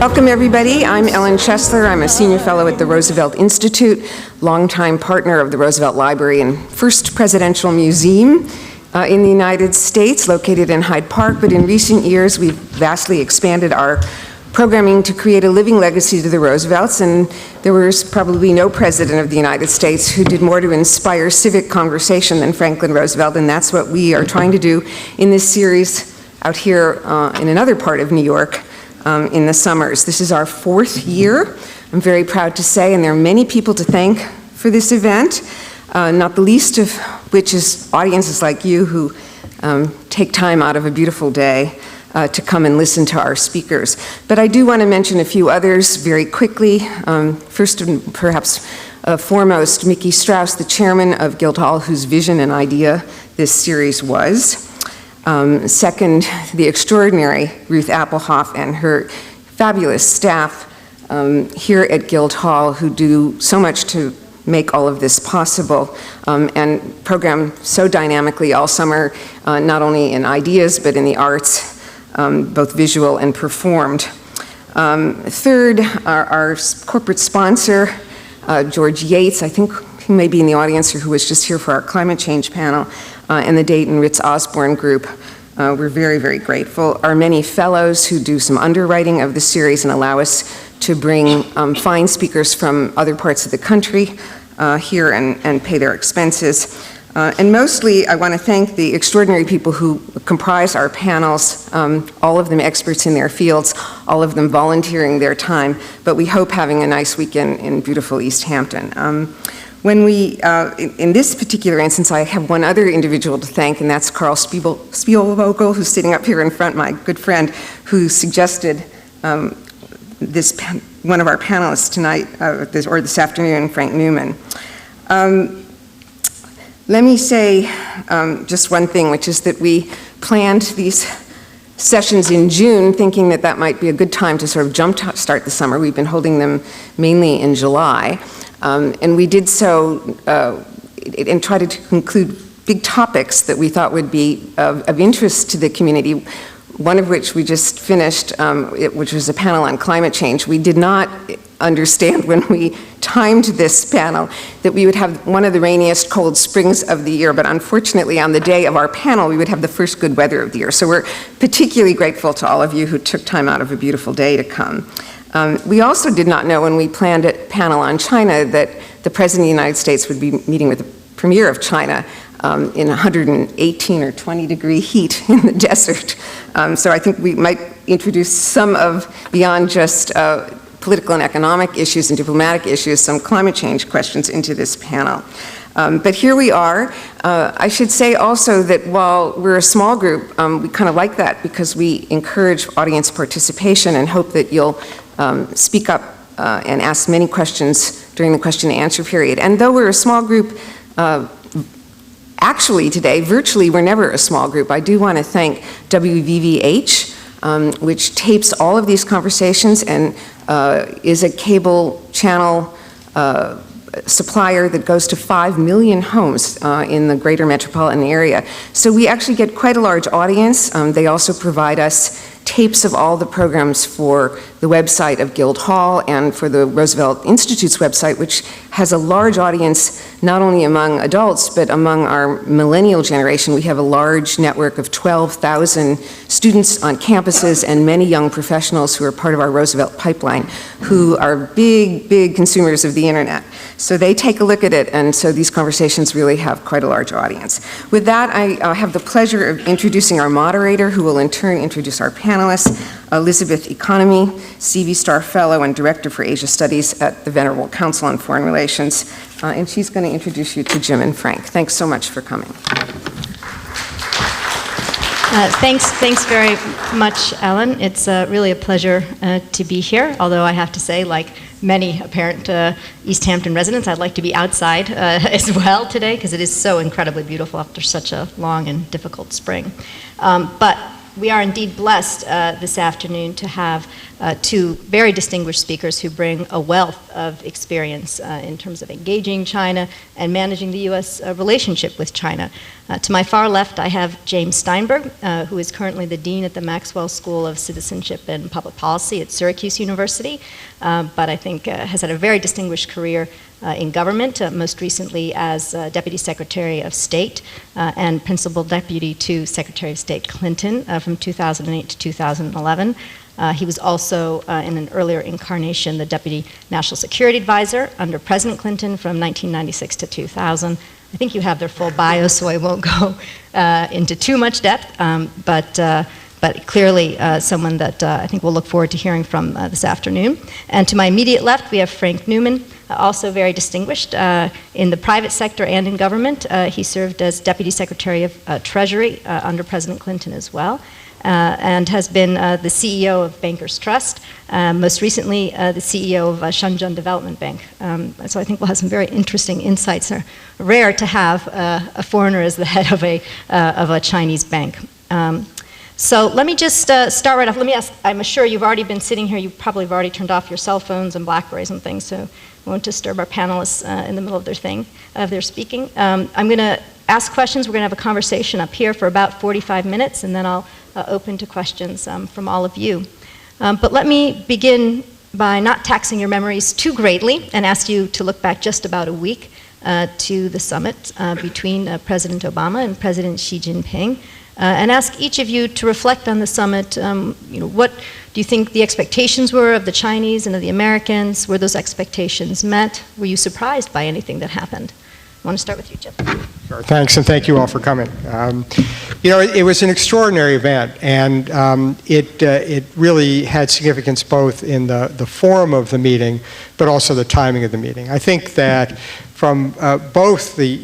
Welcome, everybody. I'm Ellen Chesler. I'm a senior fellow at the Roosevelt Institute, longtime partner of the Roosevelt Library and first presidential museum in the United States, located in Hyde Park. But in recent years, we've vastly expanded our programming to create a living legacy to the Roosevelts, and there was probably no president of the United States who did more to inspire civic conversation than Franklin Roosevelt, and that's what we are trying to do in this series out here in another part of New York in the summers. This is our fourth year, I'm very proud to say, and there are many people to thank for this event, not the least of which is audiences like you who take time out of a beautiful day to come and listen to our speakers. But I do want to mention a few others very quickly. First and perhaps foremost, Mickey Strauss, the chairman of Guildhall, whose vision and idea this series was. Second, the extraordinary Ruth Appelhoff and her fabulous staff here at Guildhall, who do so much to make all of this possible and program so dynamically all summer, not only in ideas but in the arts, both visual and performed. Third, our corporate sponsor, George Yates, I think he may be in the audience or who was just here for our climate change panel, and the Dayton Ritz Osborne Group. We're very, very grateful. Our many fellows who do some underwriting of the series and allow us to bring fine speakers from other parts of the country here and pay their expenses. And mostly, I want to thank the extraordinary people who comprise our panels, all of them experts in their fields, all of them volunteering their time, but we hope having a nice weekend in beautiful East Hampton. When we, in this particular instance, I have one other individual to thank, and that's Carl Spielvogel, who's sitting up here in front, my good friend, who suggested one of our panelists tonight, or this afternoon, Frank Newman. Let me say just one thing, which is that we planned these sessions in June thinking that that might be a good time to sort of jumpstart the summer. We've been holding them mainly in July. And we did so and tried to conclude big topics that we thought would be of interest to the community, one of which we just finished, which was a panel on climate change. We did not understand when we timed this panel that we would have one of the rainiest cold springs of the year, but unfortunately on the day of our panel we would have the first good weather of the year. So we're particularly grateful to all of you who took time out of a beautiful day to come. We also did not know when we planned a panel on China that the President of the United States would be meeting with the Premier of China in 118 or 20 degree heat in the desert. So I think we might introduce some of, beyond just political and economic issues and diplomatic issues, some climate change questions into this panel. But here we are. I should say also that while we're a small group, we kind of like that because we encourage audience participation and hope that you'll speak up and ask many questions during the question and answer period. And though we're a small group, actually today, virtually we're never a small group. I do want to thank WVVH, which tapes all of these conversations and is a cable channel supplier that goes to 5 million homes in the greater metropolitan area. So we actually get quite a large audience. They also provide us tapes of all the programs for the website of Guildhall and for the Roosevelt Institute's website, which has a large audience not only among adults but among our millennial generation. We have a large network of 12,000 students on campuses and many young professionals who are part of our Roosevelt pipeline who are big, big consumers of the internet. So they take a look at it, and so these conversations really have quite a large audience. With that, I have the pleasure of introducing our moderator, who will in turn introduce our panelists, Elizabeth Economy, CV Starr Fellow and Director for Asia Studies at the Venerable Council on Foreign Relations, and she's going to introduce you to Jim and Frank. Thanks so much for coming. Thanks very much, Ellen. It's really a pleasure to be here, although I have to say, like many apparent East Hampton residents, I'd like to be outside as well today because it is so incredibly beautiful after such a long and difficult spring. But We are indeed blessed this afternoon to have two very distinguished speakers who bring a wealth of experience in terms of engaging China and managing the U.S. Relationship with China. To my far left, I have James Steinberg, who is currently the Dean at the Maxwell School of Citizenship and Public Policy at Syracuse University, but I think has had a very distinguished career in government, most recently as Deputy Secretary of State and Principal Deputy to Secretary of State Clinton from 2008 to 2011. He was also, in an earlier incarnation, the Deputy National Security Advisor under President Clinton from 1996 to 2000. I think you have their full bio, so I won't go into too much depth, but clearly someone that I think we'll look forward to hearing from this afternoon. And to my immediate left, we have Frank Newman, also very distinguished in the private sector and in government. He served as Deputy Secretary of Treasury under President Clinton as well, and has been the CEO of Bankers Trust, most recently the CEO of Shenzhen Development Bank. So I think we'll have some very interesting insights. Are rare to have a foreigner as the head of a Chinese bank. So let me just start right off. Let me ask, I'm sure you've already been sitting here, you probably have already turned off your cell phones and Blackberries and things, so I won't disturb our panelists in the middle of their speaking. I'm going to ask questions. We're going to have a conversation up here for about 45 minutes, and then I'll open to questions from all of you. But let me begin by not taxing your memories too greatly and ask you to look back just about a week to the summit between President Obama and President Xi Jinping, and ask each of you to reflect on the summit. What do you think the expectations were of the Chinese and of the Americans? Were those expectations met? Were you surprised by anything that happened? I want to start with you, Jim. Sure, thanks, and thank you all for coming. It was an extraordinary event, and it really had significance both in the form of the meeting, but also the timing of the meeting. I think that from both the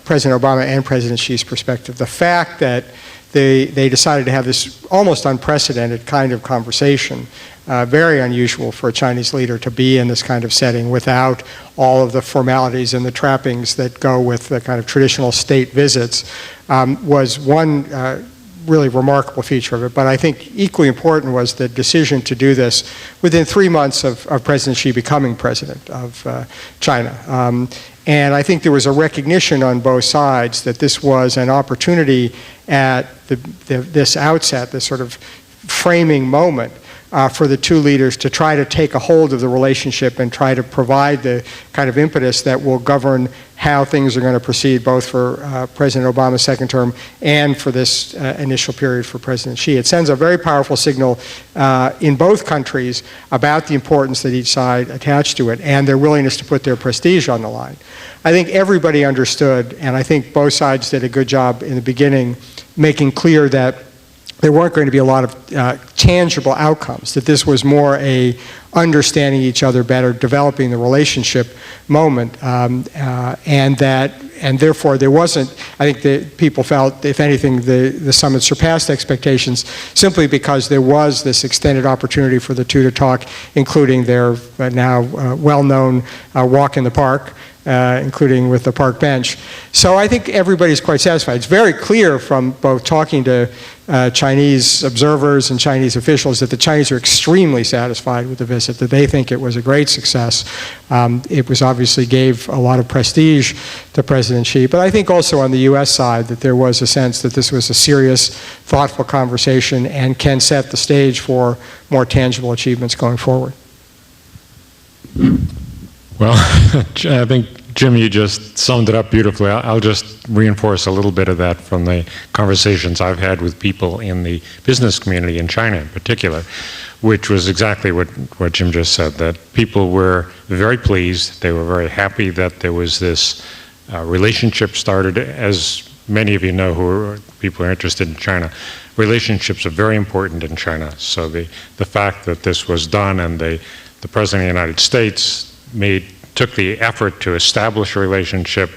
President Obama and President Xi's perspective, the fact that they decided to have this almost unprecedented kind of conversation, very unusual for a Chinese leader to be in this kind of setting without all of the formalities and the trappings that go with the kind of traditional state visits, was one really remarkable feature of it. But I think equally important was the decision to do this within 3 months of President Xi becoming president of China. And I think there was a recognition on both sides that this was an opportunity at this outset, this sort of framing moment, for the two leaders to try to take a hold of the relationship and try to provide the kind of impetus that will govern how things are going to proceed, both for President Obama's second term and for this initial period for President Xi. It sends a very powerful signal in both countries about the importance that each side attached to it and their willingness to put their prestige on the line. I think everybody understood, and I think both sides did a good job in the beginning, making clear that there weren't going to be a lot of tangible outcomes, that this was more a understanding each other better, developing the relationship moment, and therefore there wasn't, I think that people felt, if anything, the summit surpassed expectations simply because there was this extended opportunity for the two to talk, including their now well-known walk in the park, including with the park bench. So I think everybody's quite satisfied. It's very clear from both talking to Chinese observers and Chinese officials that the Chinese are extremely satisfied with the visit, that they think it was a great success. It was obviously gave a lot of prestige to President Xi, but I think also on the U.S. side that there was a sense that this was a serious, thoughtful conversation and can set the stage for more tangible achievements going forward. Well, I think, Jim, you just summed it up beautifully. I'll just reinforce a little bit of that from the conversations I've had with people in the business community in China in particular, which was exactly what Jim just said, that people were very pleased. They were very happy that there was this relationship started. As many of you know people who are interested in China, relationships are very important in China. So the fact that this was done and the President of the United States took the effort to establish a relationship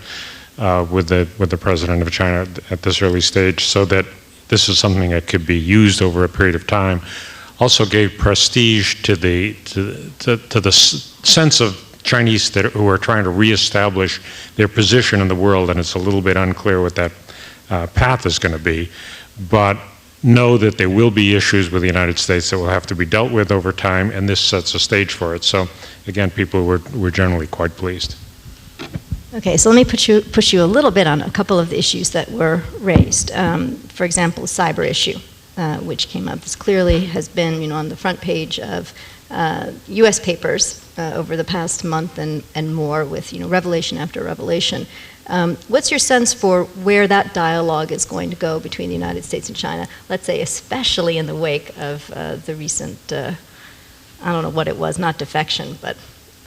with the President of China at this early stage so that this is something that could be used over a period of time, also gave prestige to the sense of Chinese who are trying to reestablish their position in the world, and it's a little bit unclear what that path is going to be. But know that there will be issues with the United States that will have to be dealt with over time, and this sets a stage for it. So again, people were generally quite pleased. Okay, so let me push you a little bit on a couple of the issues that were raised. For example, the cyber issue, which came up. This clearly has been, on the front page of U.S. papers over the past month and more, with revelation after revelation. What's your sense for where that dialogue is going to go between the United States and China? Let's say, especially in the wake of the recent, I don't know what it was, not defection, but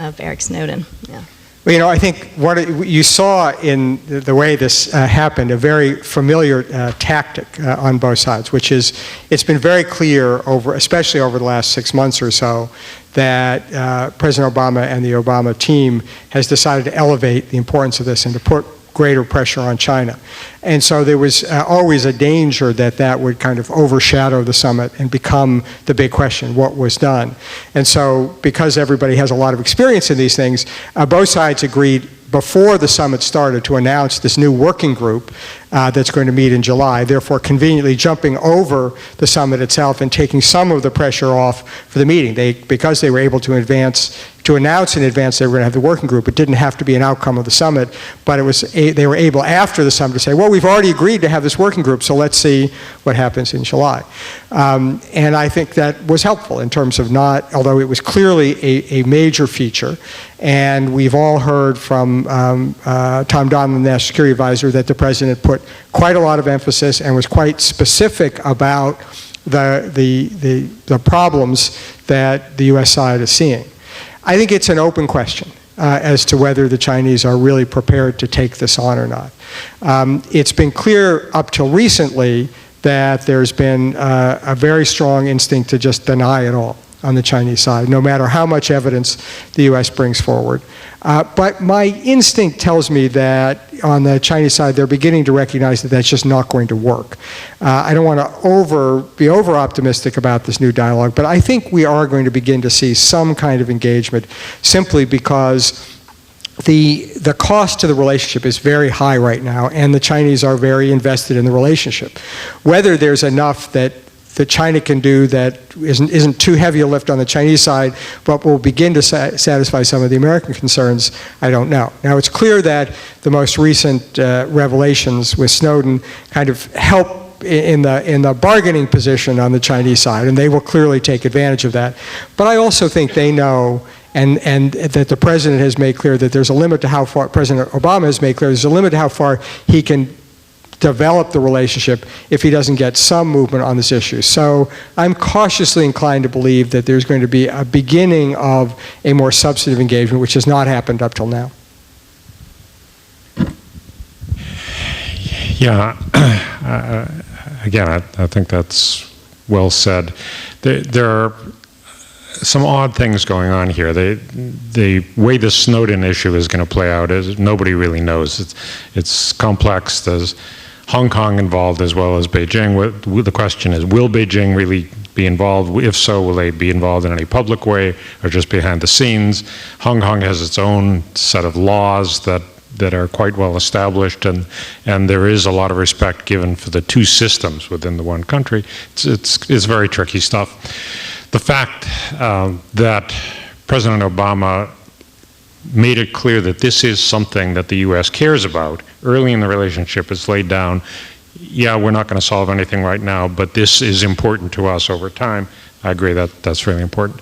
of Eric Snowden. Yeah. Well, I think what you saw in the way this happened, a very familiar tactic on both sides, which is it's been very clear, especially over the last 6 months or so, that President Obama and the Obama team has decided to elevate the importance of this and to put greater pressure on China. And so there was always a danger that that would kind of overshadow the summit and become the big question, what was done. And so because everybody has a lot of experience in these things, both sides agreed before the summit started to announce this new working group that's going to meet in July, therefore conveniently jumping over the summit itself and taking some of the pressure off for the meeting. Because they were able to announce in advance they were going to have the working group, it didn't have to be an outcome of the summit, but they were able after the summit to say, well, we've already agreed to have this working group, so let's see what happens in July. And I think that was helpful in terms of although it was clearly a major feature, and we've all heard from Tom Donilon, the National Security Advisor, that the President put quite a lot of emphasis and was quite specific about the problems that the U.S. side is seeing. I think it's an open question as to whether the Chinese are really prepared to take this on or not. It's been clear up till recently that there's been a very strong instinct to just deny it all on the Chinese side, no matter how much evidence the U.S. brings forward. But my instinct tells me that on the Chinese side, they're beginning to recognize that that's just not going to work. I don't want to be over-optimistic about this new dialogue, but I think we are going to begin to see some kind of engagement simply because the cost to the relationship is very high right now, and the Chinese are very invested in the relationship. Whether there's enough that China can do that isn't too heavy a lift on the Chinese side, but will begin to satisfy some of the American concerns, I don't know. Now, it's clear that the most recent revelations with Snowden kind of help in the bargaining position on the Chinese side, and they will clearly take advantage of that. But I also think they know, and that the President has made clear that there's a limit to how far, President Obama has made clear, there's a limit to how far he can develop the relationship if he doesn't get some movement on this issue. So I'm cautiously inclined to believe that there's going to be a beginning of a more substantive engagement, which has not happened up till now. Yeah, again, I think that's well said. There are some odd things going on here. The way the Snowden issue is going to play out is nobody really knows. It's complex. There's Hong Kong involved as well as Beijing. The question is, will Beijing really be involved? If so, will they be involved in any public way or just behind the scenes? Hong Kong has its own set of laws that are quite well established, and there is a lot of respect given for the two systems within the one country. It's very tricky stuff. The fact that President Obama made it clear that this is something that the U.S. cares about early in the relationship, it's laid down, yeah, we're not going to solve anything right now, but this is important to us over time. I agree that that's really important.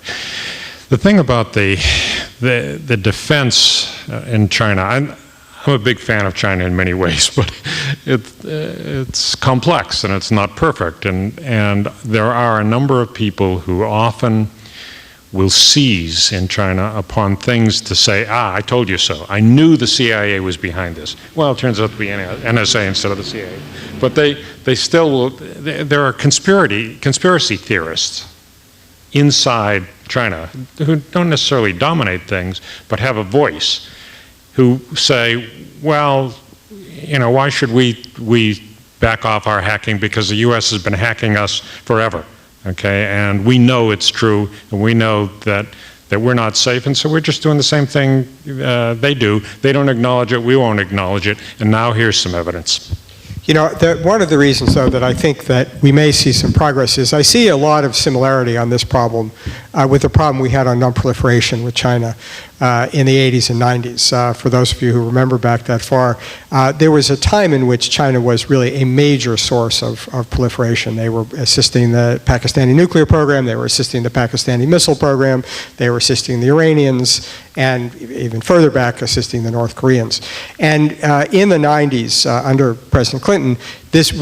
The thing about the defense in China, I'm a big fan of China in many ways, but it's complex and it's not perfect. And there are a number of people who often will seize in China upon things to say, I told you so. I knew the CIA was behind this. Well, it turns out to be NSA instead of the CIA. But they still will, there are conspiracy theorists inside China who don't necessarily dominate things, but have a voice, who say, well, why should we back off our hacking because the U.S. has been hacking us forever, okay? And we know it's true, and we know that we're not safe, and so we're just doing the same thing they do. They don't acknowledge it, we won't acknowledge it, and now here's some evidence. One of the reasons, though, that I think that we may see some progress is I see a lot of similarity on this problem with the problem we had on non-proliferation with China in the 80s and 90s. For those of you who remember back that far, there was a time in which China was really a major source of proliferation. They were assisting the Pakistani nuclear program, they were assisting the Pakistani missile program, they were assisting the Iranians, and even further back, assisting the North Koreans. And in the 90s, under President Clinton, this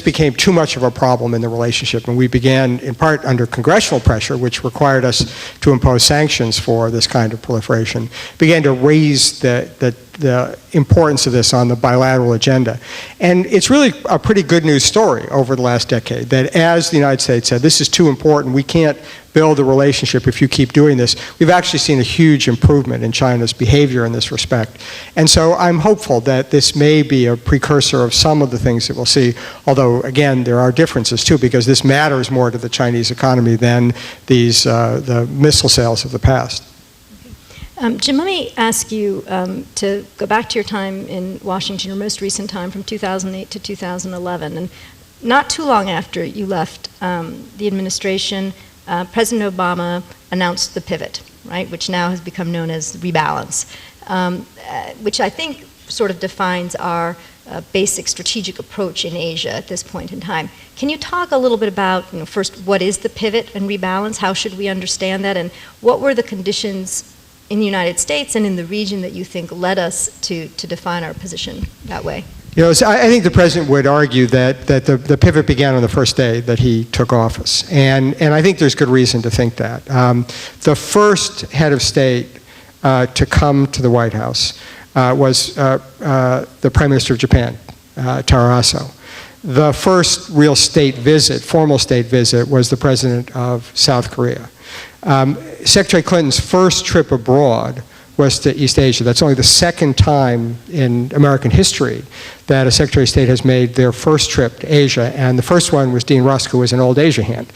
became too much of a problem in the relationship, and we began, in part under congressional pressure, which required us to impose sanctions for this kind of proliferation, began to raise the importance of this on the bilateral agenda. And it's really a pretty good news story over the last decade, that as the United States said, this is too important, we can't build a relationship if you keep doing this. We've actually seen a huge improvement in China's behavior in this respect. And so I'm hopeful that this may be a precursor of some of the things that we'll see, although again, there are differences too, because this matters more to the Chinese economy than the missile sales of the past. Jim, let me ask you to go back to your time in Washington, your most recent time from 2008 to 2011. And not too long after you left the administration, President Obama announced the pivot, right, which now has become known as rebalance, which I think sort of defines our basic strategic approach in Asia at this point in time. Can you talk a little bit about, first, what is the pivot and rebalance? How should we understand that? And what were the conditions in the United States and in the region that you think led us to define our position that way? I think the president would argue that the pivot began on the first day that he took office, and I think there's good reason to think that. The first head of state to come to the White House was the Prime Minister of Japan, Taro Aso. The first real state visit, formal state visit, was the President of South Korea. Secretary Clinton's first trip abroad was to East Asia. That's only the second time in American history that a Secretary of State has made their first trip to Asia, and the first one was Dean Rusk, who was an old Asia hand.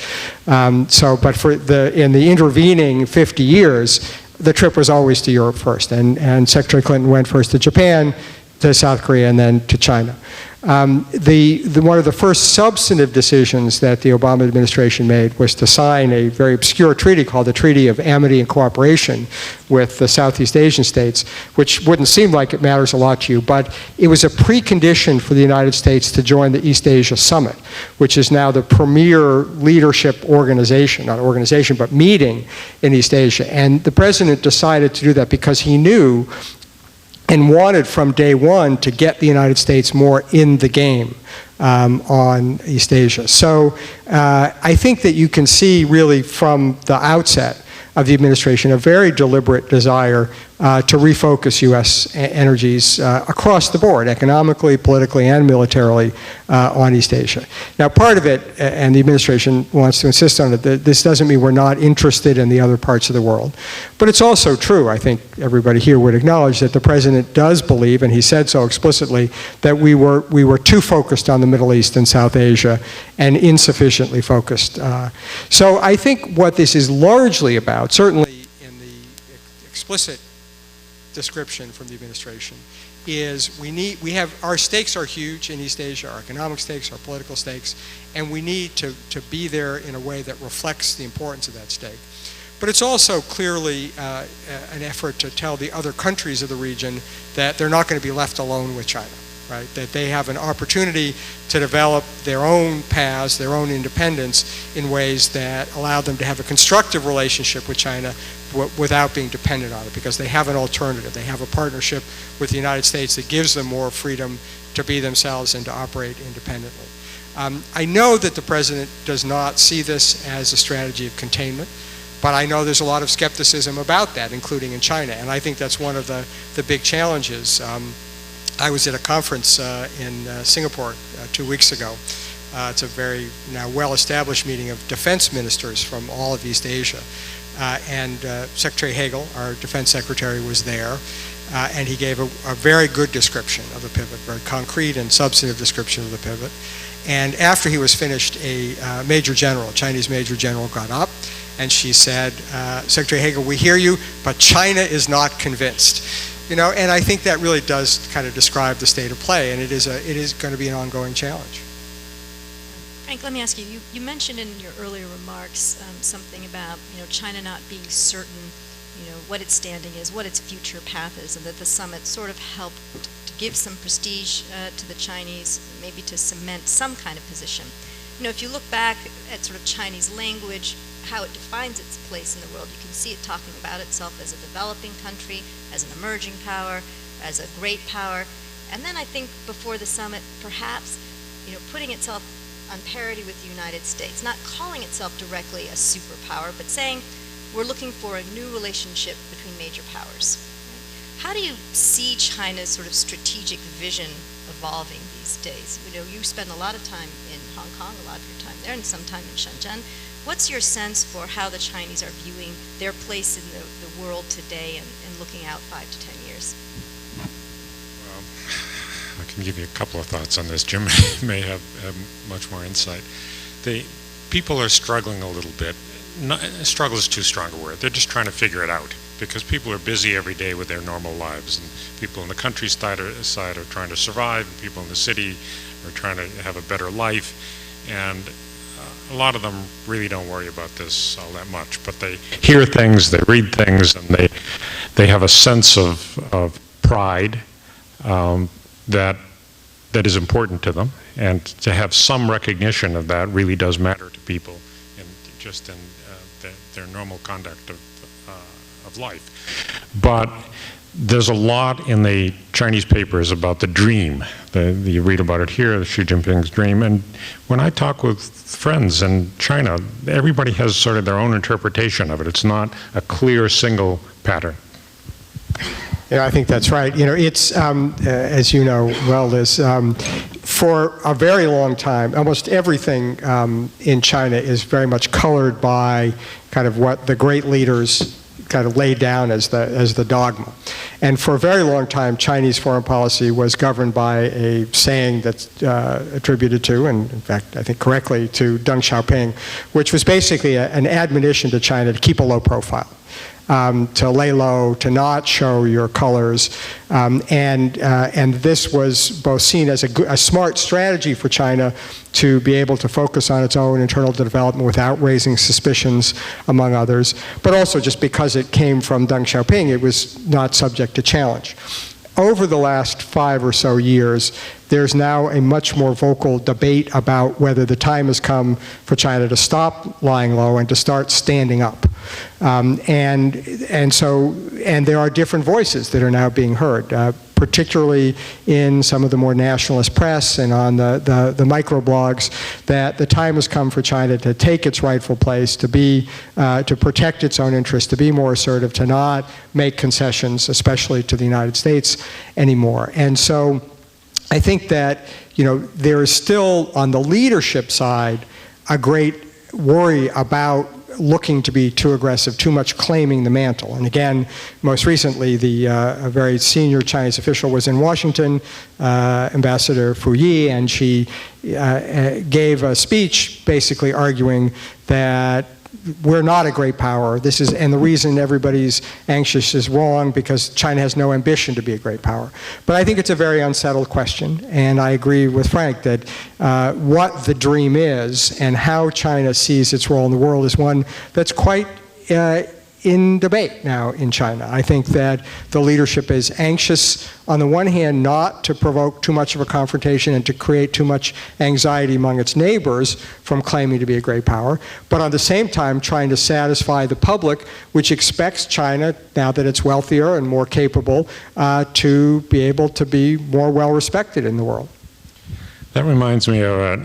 But in the intervening 50 years, the trip was always to Europe first, and Secretary Clinton went first to Japan, to South Korea, and then to China. One of the first substantive decisions that the Obama administration made was to sign a very obscure treaty called the Treaty of Amity and Cooperation with the Southeast Asian states, which wouldn't seem like it matters a lot to you, but it was a precondition for the United States to join the East Asia Summit, which is now the premier leadership organization, not organization, but meeting in East Asia. And the president decided to do that because he knew and wanted from day one to get the United States more in the game on East Asia. So I think that you can see really from the outset of the administration a very deliberate desire to refocus U.S. energies across the board, economically, politically, and militarily, on East Asia. Now, part of it, and the administration wants to insist on it, this doesn't mean we're not interested in the other parts of the world. But it's also true, I think everybody here would acknowledge, that the president does believe, and he said so explicitly, that we were too focused on the Middle East and South Asia and insufficiently focused. So I think what this is largely about, certainly in the explicit description from the administration, is our stakes are huge in East Asia, our economic stakes, our political stakes, and we need to be there in a way that reflects the importance of that stake. But it's also clearly an effort to tell the other countries of the region that they're not going to be left alone with China, right? That they have an opportunity to develop their own paths, their own independence in ways that allow them to have a constructive relationship with China without being dependent on it, because they have an alternative. They have a partnership with the United States that gives them more freedom to be themselves and to operate independently. I know that the president does not see this as a strategy of containment, but I know there's a lot of skepticism about that, including in China, and I think that's one of the big challenges. I was at a conference in Singapore 2 weeks ago. It's a very now well-established meeting of defense ministers from all of East Asia. And Secretary Hagel, our defense secretary, was there, and he gave a very good description of the pivot, very concrete and substantive description of the pivot. And after he was finished, a Chinese major general got up, and she said, Secretary Hagel, we hear you, but China is not convinced. You know, and I think that really does kind of describe the state of play, and it is going to be an ongoing challenge. Frank, let me ask you, you mentioned in your earlier remarks something about, China not being certain, what its standing is, what its future path is, and that the summit sort of helped to give some prestige to the Chinese, maybe to cement some kind of position. If you look back at sort of Chinese language, how it defines its place in the world, you can see it talking about itself as a developing country, as an emerging power, as a great power, and then I think before the summit, perhaps, putting itself on parity with the United States, not calling itself directly a superpower, but saying we're looking for a new relationship between major powers. How do you see China's sort of strategic vision evolving these days? You spend a lot of time in Hong Kong, a lot of your time there, and some time in Shenzhen. What's your sense for how the Chinese are viewing their place in the world today and looking out 5 to 10 years? Well, I can give you a couple of thoughts on this. Jim may have much more insight. The people are struggling a little bit. Struggle is too strong a word. They're just trying to figure it out, because people are busy every day with their normal lives, and people in the countryside are trying to survive, and people in the city are trying to have a better life, and a lot of them really don't worry about this all that much, but they hear things, they read things, and they have a sense of pride that is important to them, and to have some recognition of that really does matter to people, and just in their normal conduct of life. But there's a lot in the Chinese papers about the dream. You read about it here, Xi Jinping's dream. And when I talk with friends in China, everybody has sort of their own interpretation of it. It's not a clear single pattern. Yeah, I think that's right. It's, as you know well, Liz, for a very long time, almost everything in China is very much colored by kind of what the great leaders kind of laid down as the dogma. And for a very long time, Chinese foreign policy was governed by a saying that's attributed to, and in fact, I think correctly, to Deng Xiaoping, which was basically an admonition to China to keep a low profile. To lay low, to not show your colors, and this was both seen as a smart strategy for China to be able to focus on its own internal development without raising suspicions among others, but also just because it came from Deng Xiaoping, it was not subject to challenge. Over the last 5 or so years, there's now a much more vocal debate about whether the time has come for China to stop lying low and to start standing up. And there are different voices that are now being heard, particularly in some of the more nationalist press and on the microblogs, that the time has come for China to take its rightful place, to protect its own interests, to be more assertive, to not make concessions, especially to the United States anymore. And so I think that, there is still on the leadership side a great worry about looking to be too aggressive, too much claiming the mantle. And again, most recently, a very senior Chinese official was in Washington, Ambassador Fu Yi, and she gave a speech basically arguing that we're not a great power. And the reason everybody's anxious is wrong, because China has no ambition to be a great power. But I think it's a very unsettled question, and I agree with Frank that what the dream is and how China sees its role in the world is one that's quite in debate now in China. I think that the leadership is anxious, on the one hand, not to provoke too much of a confrontation and to create too much anxiety among its neighbors from claiming to be a great power, but on the same time trying to satisfy the public, which expects China, now that it's wealthier and more capable, to be able to be more well-respected in the world. That reminds me of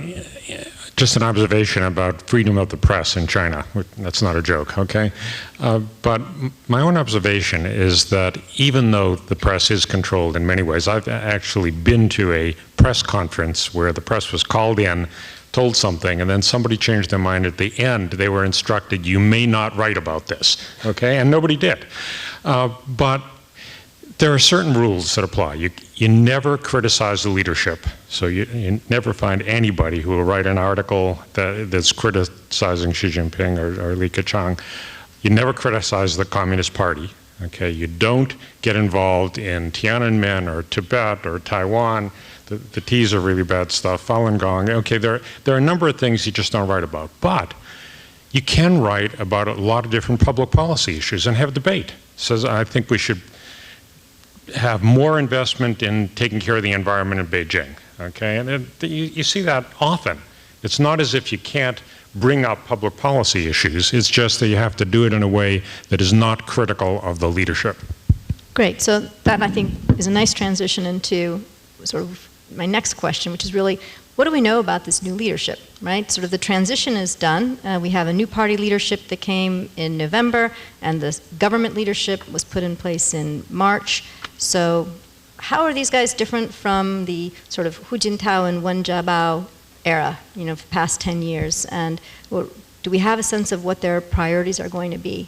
just an observation about freedom of the press in China. That's not a joke, okay? But my own observation is that even though the press is controlled in many ways, I've actually been to a press conference where the press was called in, told something, and then somebody changed their mind at the end. They were instructed, you may not write about this, okay? And nobody did. But there are certain rules that apply. You never criticize the leadership. So you never find anybody who will write an article that's criticizing Xi Jinping or Li Keqiang. You never criticize the Communist Party, Okay, you don't get involved in Tiananmen or Tibet or Taiwan. The T's are really bad stuff. Falun Gong. Okay, there are a number of things you just don't write about, but you can write about a lot of different public policy issues and have debate. Says I think we should have more investment in taking care of the environment in Beijing. Okay, and you see that often. It's not as if you can't bring up public policy issues. It's just that you have to do it in a way that is not critical of the leadership. Great. So that, I think, is a nice transition into sort of my next question, which is really, what do we know about this new leadership, right? Sort of the transition is done. We have a new party leadership that came in November, and the government leadership was put in place in March. So how are these guys different from the sort of Hu Jintao and Wen Jiabao era, for the past 10 years? And do we have a sense of what their priorities are going to be?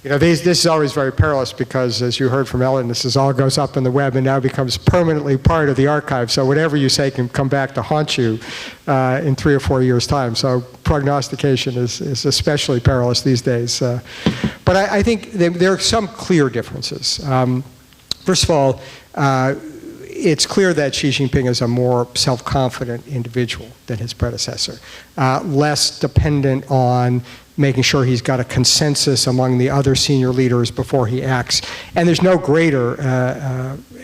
This is always very perilous because, as you heard from Ellen, this all goes up on the web and now becomes permanently part of the archive. So whatever you say can come back to haunt you in 3 or 4 years' time. So prognostication is especially perilous these days. But I think there are some clear differences. First of all, it's clear that Xi Jinping is a more self-confident individual than his predecessor, less dependent on making sure he's got a consensus among the other senior leaders before he acts. And there's no greater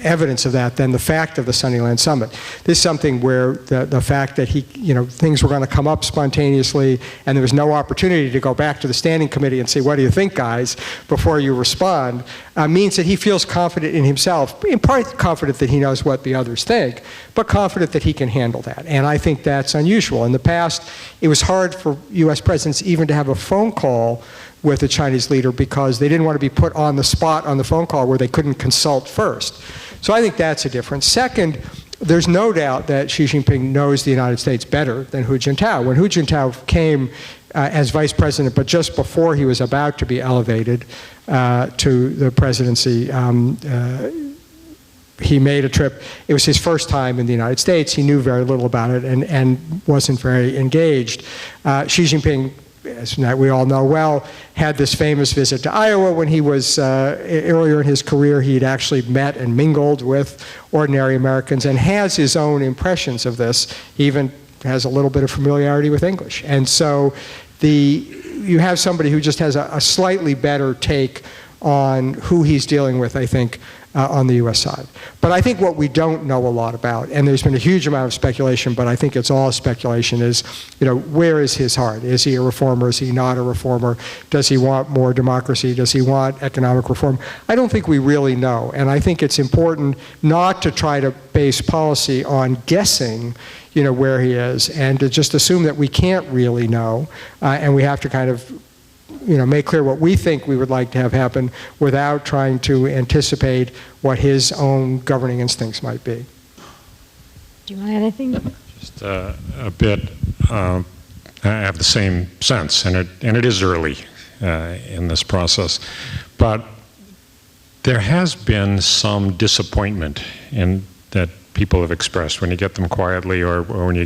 evidence of that than the fact of the Sunnyland Summit. This is something where the fact that things were going to come up spontaneously and there was no opportunity to go back to the standing committee and say, what do you think, guys, before you respond, means that he feels confident in himself, in part confident that he knows what the others think, but confident that he can handle that. And I think that's unusual. In the past, it was hard for U.S. presidents even to have a phone call with a Chinese leader because they didn't want to be put on the spot on the phone call where they couldn't consult first. So I think that's a difference. Second, there's no doubt that Xi Jinping knows the United States better than Hu Jintao. When Hu Jintao came as vice president, but just before he was about to be elevated to the presidency, he made a trip. It was his first time in the United States. He knew very little about it and wasn't very engaged. Xi Jinping, as we all know well, had this famous visit to Iowa when he was, earlier in his career, he'd actually met and mingled with ordinary Americans and has his own impressions of this. He even has a little bit of familiarity with English. And so you have somebody who just has a slightly better take on who he's dealing with, I think, on the U.S. side. But I think what we don't know a lot about, and there's been a huge amount of speculation, but I think it's all speculation, is, where is his heart? Is he a reformer? Is he not a reformer? Does he want more democracy? Does he want economic reform? I don't think we really know. And I think it's important not to try to base policy on guessing, where he is, and to just assume that we can't really know, and we have to kind of make clear what we think we would like to have happen without trying to anticipate what his own governing instincts might be. Do you want to add anything? Just a bit. I have the same sense, and it is early in this process. But there has been some disappointment in that people have expressed when you get them quietly, or when you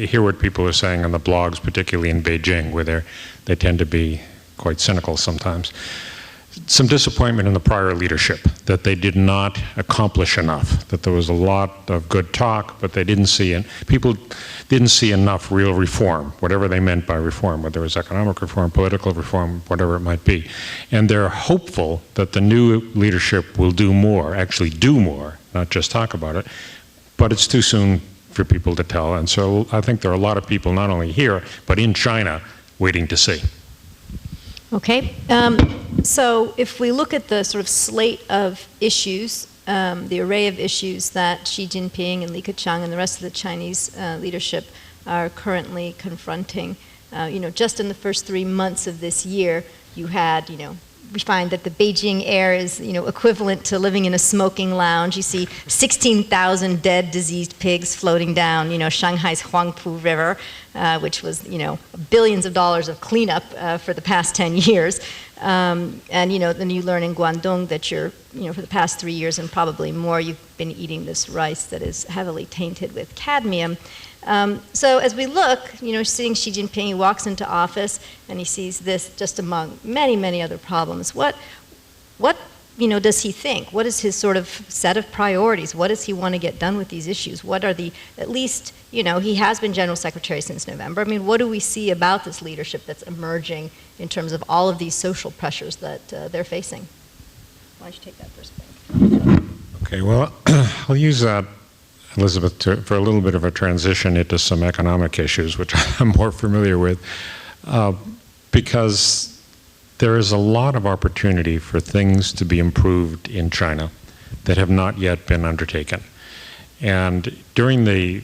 hear what people are saying on the blogs, particularly in Beijing, where they tend to be quite cynical sometimes. Some disappointment in the prior leadership, that they did not accomplish enough, that there was a lot of good talk, but people didn't see enough real reform, whatever they meant by reform, whether it was economic reform, political reform, whatever it might be. And they're hopeful that the new leadership will do more, actually do more, not just talk about it, but it's too soon for people to tell. And so I think there are a lot of people, not only here, but in China, waiting to see. Okay, so if we look at the sort of slate of issues, the array of issues that Xi Jinping and Li Keqiang and the rest of the Chinese leadership are currently confronting, just in the first 3 months of this year, you had, we find that the Beijing air is, equivalent to living in a smoking lounge. You see 16,000 dead, diseased pigs floating down, Shanghai's Huangpu River, which was, billions of dollars of cleanup for the past 10 years. And, then you learn in Guangdong that for the past 3 years and probably more, you've been eating this rice that is heavily tainted with cadmium. So as we look, seeing Xi Jinping, he walks into office and he sees this just among many, many other problems. What does he think? What is his sort of set of priorities? What does he want to get done with these issues? What are at least, he has been General Secretary since November. I mean, what do we see about this leadership that's emerging in terms of all of these social pressures that they're facing? Why don't you take that first thing? Okay, well, I'll use that, Elizabeth, for a little bit of a transition into some economic issues, which I'm more familiar with, because there is a lot of opportunity for things to be improved in China that have not yet been undertaken. And during the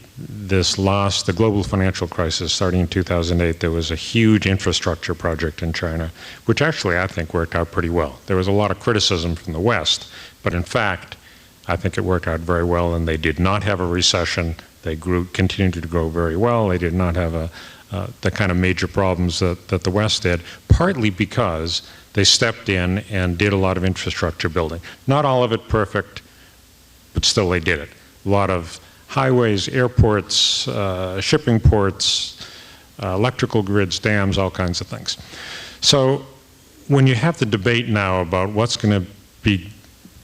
global financial crisis, starting in 2008, there was a huge infrastructure project in China, which actually I think worked out pretty well. There was a lot of criticism from the West, but in fact, I think it worked out very well, and they did not have a recession. They continued to grow very well. They did not have the kind of major problems that the West did, partly because they stepped in and did a lot of infrastructure building. Not all of it perfect, but still they did it. A lot of highways, airports, shipping ports, electrical grids, dams, all kinds of things. So when you have the debate now about what's going to be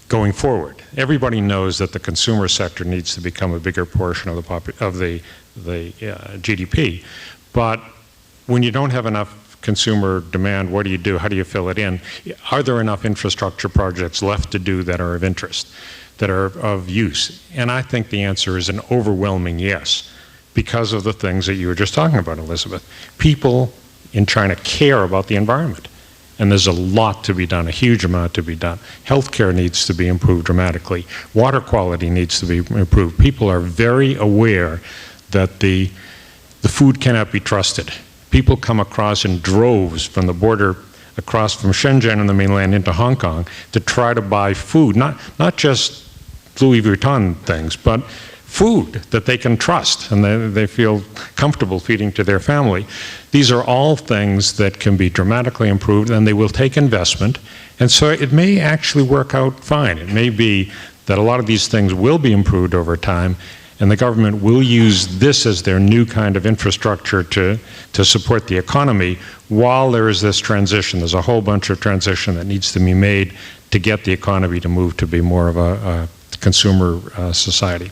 going forward, everybody knows that the consumer sector needs to become a bigger portion of the GDP. But when you don't have enough consumer demand, what do you do? How do you fill it in? Are there enough infrastructure projects left to do that are of interest, that are of use? And I think the answer is an overwhelming yes, because of the things that you were just talking about, Elizabeth. People in China care about the environment, and there's a lot to be done, a huge amount to be done. Healthcare needs to be improved dramatically. Water quality needs to be improved. People are very aware that the food cannot be trusted. People come across in droves from the border across from Shenzhen and the mainland into Hong Kong to try to buy food, not just Louis Vuitton things, but food that they can trust and they feel comfortable feeding to their family. These are all things that can be dramatically improved, and they will take investment, and so it may actually work out fine. It may be that a lot of these things will be improved over time, and the government will use this as their new kind of infrastructure to support the economy while there is this transition. There's a whole bunch of transition that needs to be made to get the economy to move to be more of a consumer society.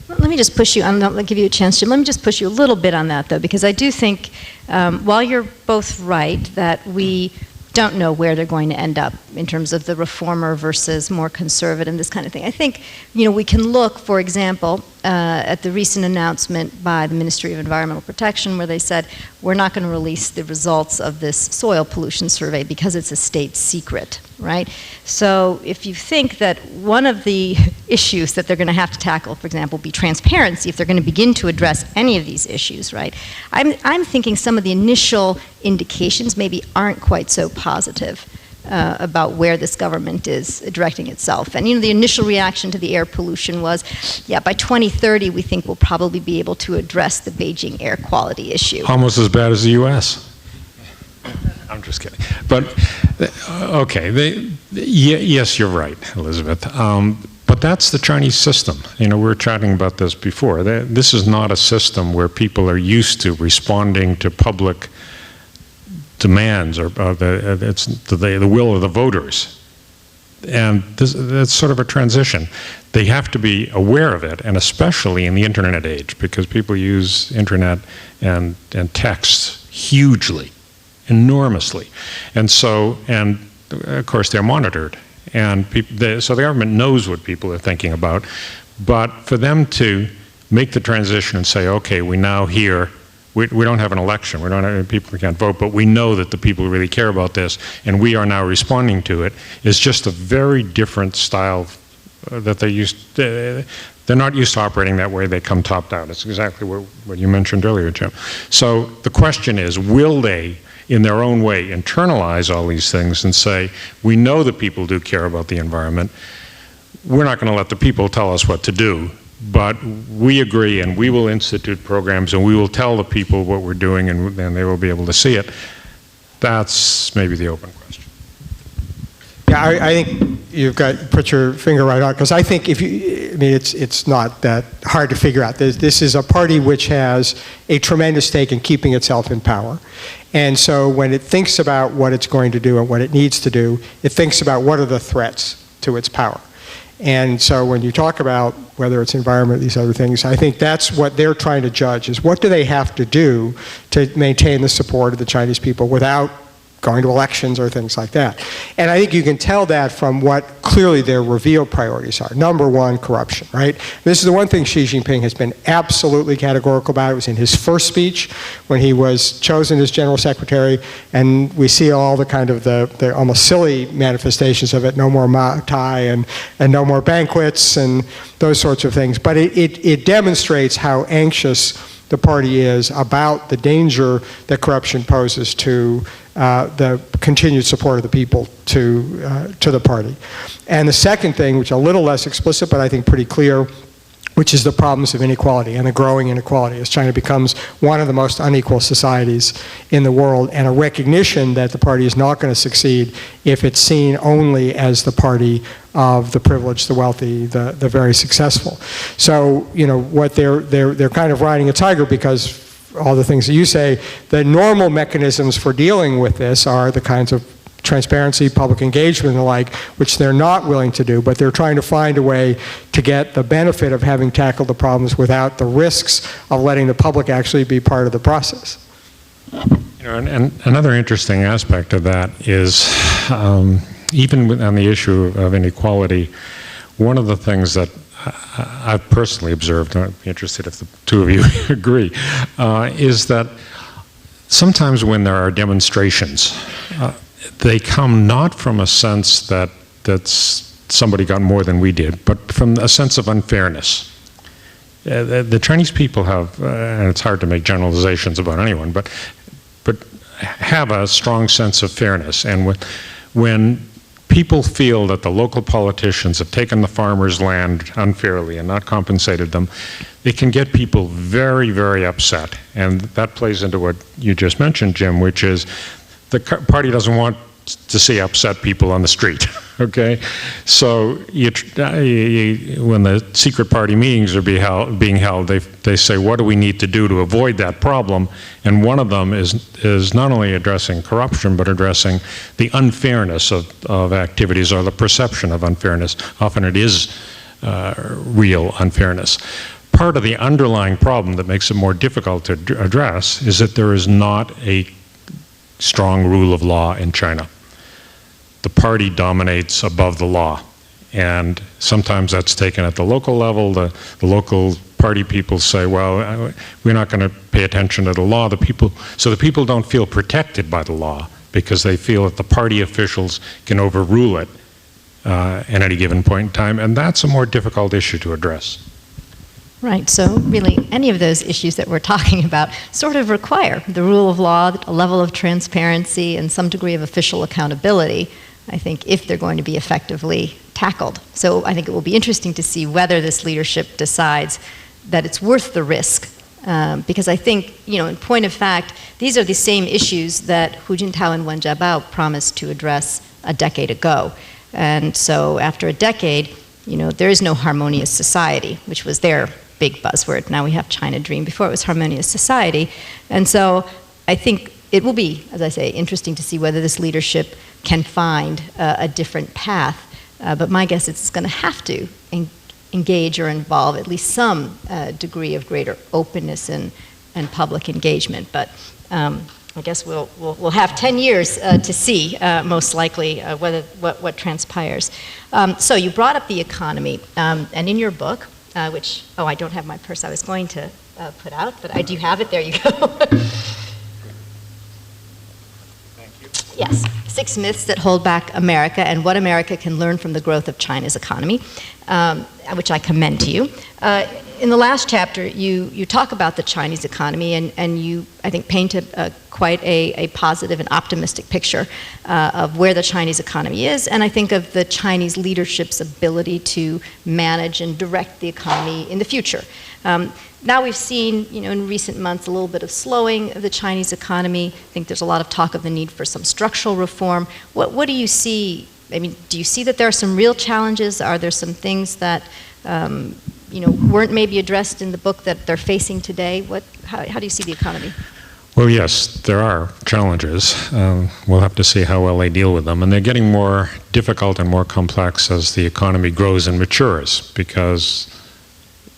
Let me just push you, I'll give you a chance, Jim. Let me just push you a little bit on that, though, because I do think, while you're both right, that we don't know where they're going to end up in terms of the reformer versus more conservative, this kind of thing. I think, we can look, for example, at the recent announcement by the Ministry of Environmental Protection, where they said, we're not going to release the results of this soil pollution survey because it's a state secret, right? So if you think that one of the issues that they're going to have to tackle, for example, be transparency, if they're going to begin to address any of these issues, right? I'm thinking some of the initial indications maybe aren't quite so positive about where this government is directing itself. And the initial reaction to the air pollution was, yeah, by 2030 we think we'll probably be able to address the Beijing air quality issue. Almost as bad as the U.S. I'm just kidding. But, okay, yes, you're right, Elizabeth. But that's the Chinese system. We were chatting about this before. This is not a system where people are used to responding to public demands or it's the will of the voters. And that's sort of a transition. They have to be aware of it, and especially in the internet age, because people use internet and text hugely, enormously. And so, and of course they're monitored. And so the government knows what people are thinking about. But for them to make the transition and say, okay, we now hear, we don't have an election, people can't vote, but we know that the people really care about this, and we are now responding to it, is just a very different style that they're not used to operating that way. They come top down. It's exactly what you mentioned earlier, Jim. So the question is, will they, in their own way, internalize all these things and say, we know that people do care about the environment. We're not going to let the people tell us what to do, but we agree, and we will institute programs, and we will tell the people what we're doing, and they will be able to see it. That's maybe the open question. Yeah, I think you've put your finger right on, because I think it's not that hard to figure out. This is a party which has a tremendous stake in keeping itself in power. And so when it thinks about what it's going to do and what it needs to do, it thinks about what are the threats to its power. And so when you talk about whether it's environment, these other things, I think that's what they're trying to judge, is what do they have to do to maintain the support of the Chinese people without going to elections or things like that. And I think you can tell that from what clearly their revealed priorities are. Number one, corruption, right? This is the one thing Xi Jinping has been absolutely categorical about. It was in his first speech when he was chosen as general secretary, and we see all the kind of the almost silly manifestations of it, no more Maritime and no more banquets and those sorts of things. But it demonstrates how anxious the party is about the danger that corruption poses to the continued support of the people to the party. And the second thing, which is a little less explicit, but I think pretty clear, which is the problems of inequality and the growing inequality as China becomes one of the most unequal societies in the world, and a recognition that the party is not going to succeed if it's seen only as the party of the privileged, the wealthy, the very successful. So, you know, what they're kind of riding a tiger, because all the things that you say, the normal mechanisms for dealing with this are the kinds of transparency, public engagement, and the like, which they're not willing to do, but they're trying to find a way to get the benefit of having tackled the problems without the risks of letting the public actually be part of the process. You know, and another interesting aspect of that is, even on the issue of inequality, one of the things that I've personally observed, and I'd be interested if the two of you agree, is that sometimes when there are demonstrations, they come not from a sense that somebody got more than we did, but from a sense of unfairness. The Chinese people have, and it's hard to make generalizations about anyone, but have a strong sense of fairness. And when people feel that the local politicians have taken the farmers' land unfairly and not compensated them, they can get people very, very upset. And that plays into what you just mentioned, Jim, which is the party doesn't want to see upset people on the street, okay? So when the secret party meetings are being held, they say, what do we need to do to avoid that problem? And one of them is not only addressing corruption, but addressing the unfairness of activities, or the perception of unfairness. Often it is real unfairness. Part of the underlying problem that makes it more difficult to address is that there is not a strong rule of law in China. The party dominates above the law, and sometimes that's taken at the local level. The local party people say, well, we're not going to pay attention to the law. So the people don't feel protected by the law, because they feel that the party officials can overrule it at any given point in time, and that's a more difficult issue to address. Right, so really any of those issues that we're talking about sort of require the rule of law, a level of transparency, and some degree of official accountability, I think, if they're going to be effectively tackled. So I think it will be interesting to see whether this leadership decides that it's worth the risk, because I think, you know, in point of fact, these are the same issues that Hu Jintao and Wen Jiabao promised to address a decade ago. And so after a decade, you know, there is no harmonious society, which was their big buzzword. Now we have China Dream. Before it was harmonious society. And so I think it will be, as I say, interesting to see whether this leadership can find a different path. But my guess is it's going to have to engage or involve at least some degree of greater openness and public engagement. But I guess we'll have 10 years to see, most likely, what transpires. So you brought up the economy, and in your book, which, I don't have my purse. I was going to put out, but I do have it. There you go. Thank you. Yes, 6 myths that hold back America and what America can learn from the growth of China's economy, which I commend to you. In the last chapter, you talk about the Chinese economy, and you, I think, paint quite a positive and optimistic picture of where the Chinese economy is, and I think of the Chinese leadership's ability to manage and direct the economy in the future. Now we've seen, you know, in recent months a little bit of slowing of the Chinese economy. I think there's a lot of talk of the need for some structural reform. What do you see I mean, do you see that there are some real challenges? Are there some things that weren't maybe addressed in the book that they're facing today? How do you see the economy? Well, yes, there are challenges. We'll have to see how well they deal with them. And they're getting more difficult and more complex as the economy grows and matures, because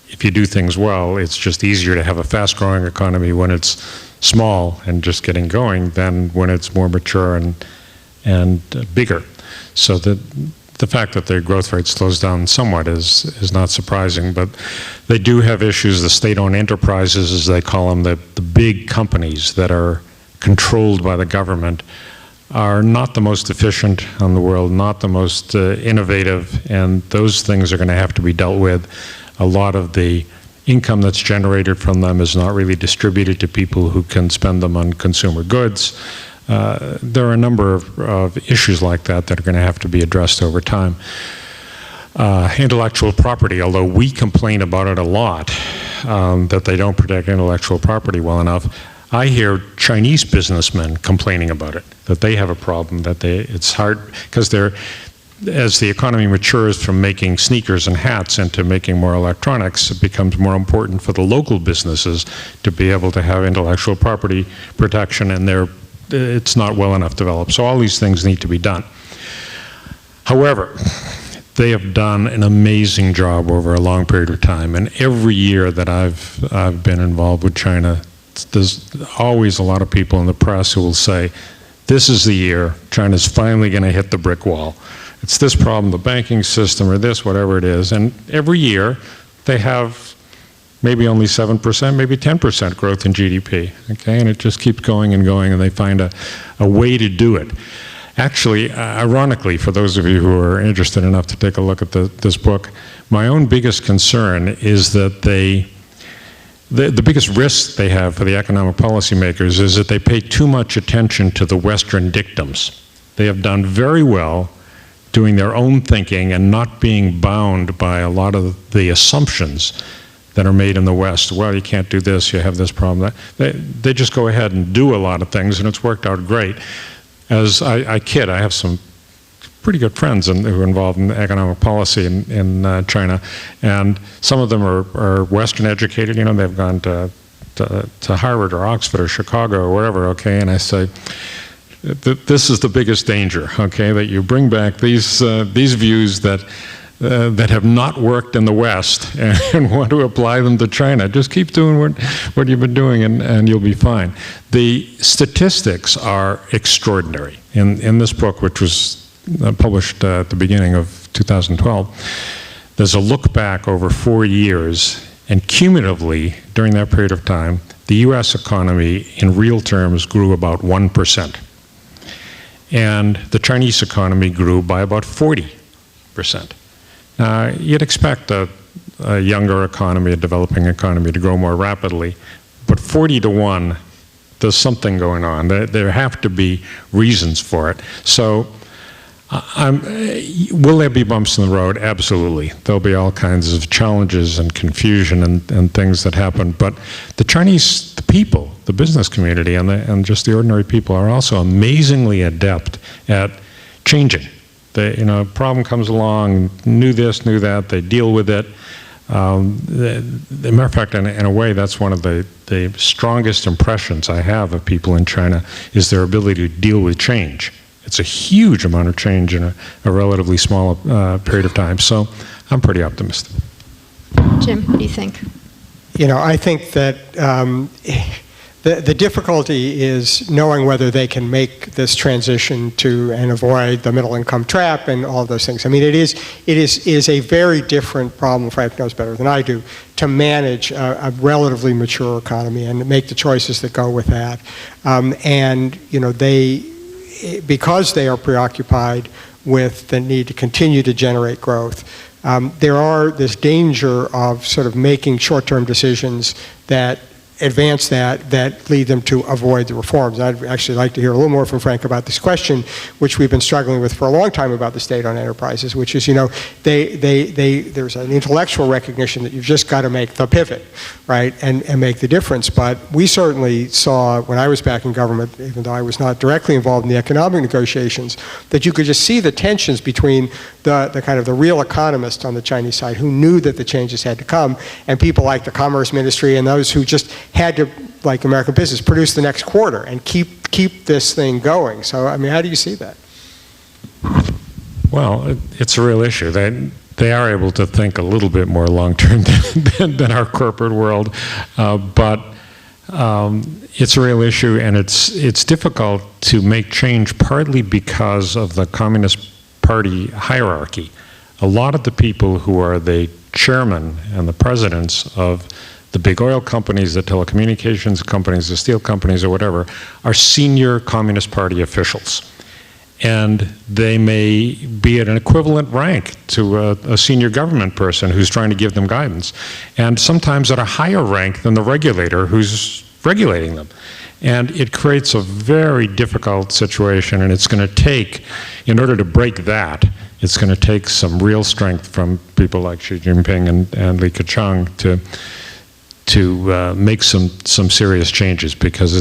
if you do things well, it's just easier to have a fast-growing economy when it's small and just getting going than when it's more mature and bigger. So the fact that their growth rate slows down somewhat is not surprising, but they do have issues. The state-owned enterprises, as they call them, the big companies that are controlled by the government, are not the most efficient in the world, not the most innovative, and those things are going to have to be dealt with. A lot of the income that's generated from them is not really distributed to people who can spend them on consumer goods. There are a number of issues like that are going to have to be addressed over time. Intellectual property, although we complain about it a lot, that they don't protect intellectual property well enough, I hear Chinese businessmen complaining about it, that they have a problem, that it's hard, because as the economy matures from making sneakers and hats into making more electronics, it becomes more important for the local businesses to be able to have intellectual property protection, and it's not well enough developed. So all these things need to be done. However, they have done an amazing job over a long period of time, and every year that I've been involved with China, there's always a lot of people in the press who will say, this is the year China's finally going to hit the brick wall. It's this problem, the banking system, or this, whatever it is. And every year, they have maybe only 7%, maybe 10% growth in GDP, okay? And it just keeps going, and they find a way to do it. Actually, ironically, for those of you who are interested enough to take a look at this book, my own biggest concern is that the biggest risk they have for the economic policymakers is that they pay too much attention to the Western dictums. They have done very well doing their own thinking and not being bound by a lot of the assumptions that are made in the West. Well, you can't do this, you have this problem. They just go ahead and do a lot of things, and it's worked out great. As I kid, I have some pretty good friends who are involved in economic policy in China, and some of them are Western educated. They've gone to Harvard or Oxford or Chicago or wherever, okay, and I say, this is the biggest danger, okay, that you bring back these views that have not worked in the West and want to apply them to China. Just keep doing what you've been doing, and you'll be fine. The statistics are extraordinary. In this book, which was published at the beginning of 2012, there's a look back over 4 years, and cumulatively, during that period of time, the U.S. economy, in real terms, grew about 1%. And the Chinese economy grew by about 40%. You'd expect a younger economy, a developing economy, to grow more rapidly, but 40 to 1, there's something going on. There have to be reasons for it. So, will there be bumps in the road? Absolutely. There'll be all kinds of challenges and confusion and things that happen, but the Chinese people, the business community, and just the ordinary people are also amazingly adept at changing. A problem comes along, knew this, knew that, they deal with it. As a matter of fact, in a way, that's one of the strongest impressions I have of people in China, is their ability to deal with change. It's a huge amount of change in a relatively small period of time. So I'm pretty optimistic. Jim, what do you think? I think that the difficulty is knowing whether they can make this transition and avoid the middle income trap and all those things. I mean, it is a very different problem, Frank knows better than I do, to manage a relatively mature economy and make the choices that go with that. Because they are preoccupied with the need to continue to generate growth, there's danger of sort of making short-term decisions that advance that lead them to avoid the reforms. I'd actually like to hear a little more from Frank about this question, which we've been struggling with for a long time about the state-owned enterprises, which is, there's an intellectual recognition that you've just got to make the pivot, right, and make the difference. But we certainly saw, when I was back in government, even though I was not directly involved in the economic negotiations, that you could just see the tensions between the kind of the real economists on the Chinese side who knew that the changes had to come, and people like the Commerce Ministry and those who just had to, like American business, produce the next quarter and keep this thing going. So, I mean, how do you see that? Well, it's a real issue. They are able to think a little bit more long-term than our corporate world, but it's a real issue, and it's difficult to make change partly because of the Communist Party hierarchy. A lot of the people who are the chairman and the presidents of the big oil companies, the telecommunications companies, the steel companies, or whatever, are senior Communist Party officials. And they may be at an equivalent rank to a senior government person who's trying to give them guidance, and sometimes at a higher rank than the regulator who's regulating them. And it creates a very difficult situation, and it's going to take, in order to break that, it's going to take some real strength from people like Xi Jinping and Li Keqiang to make some serious changes, because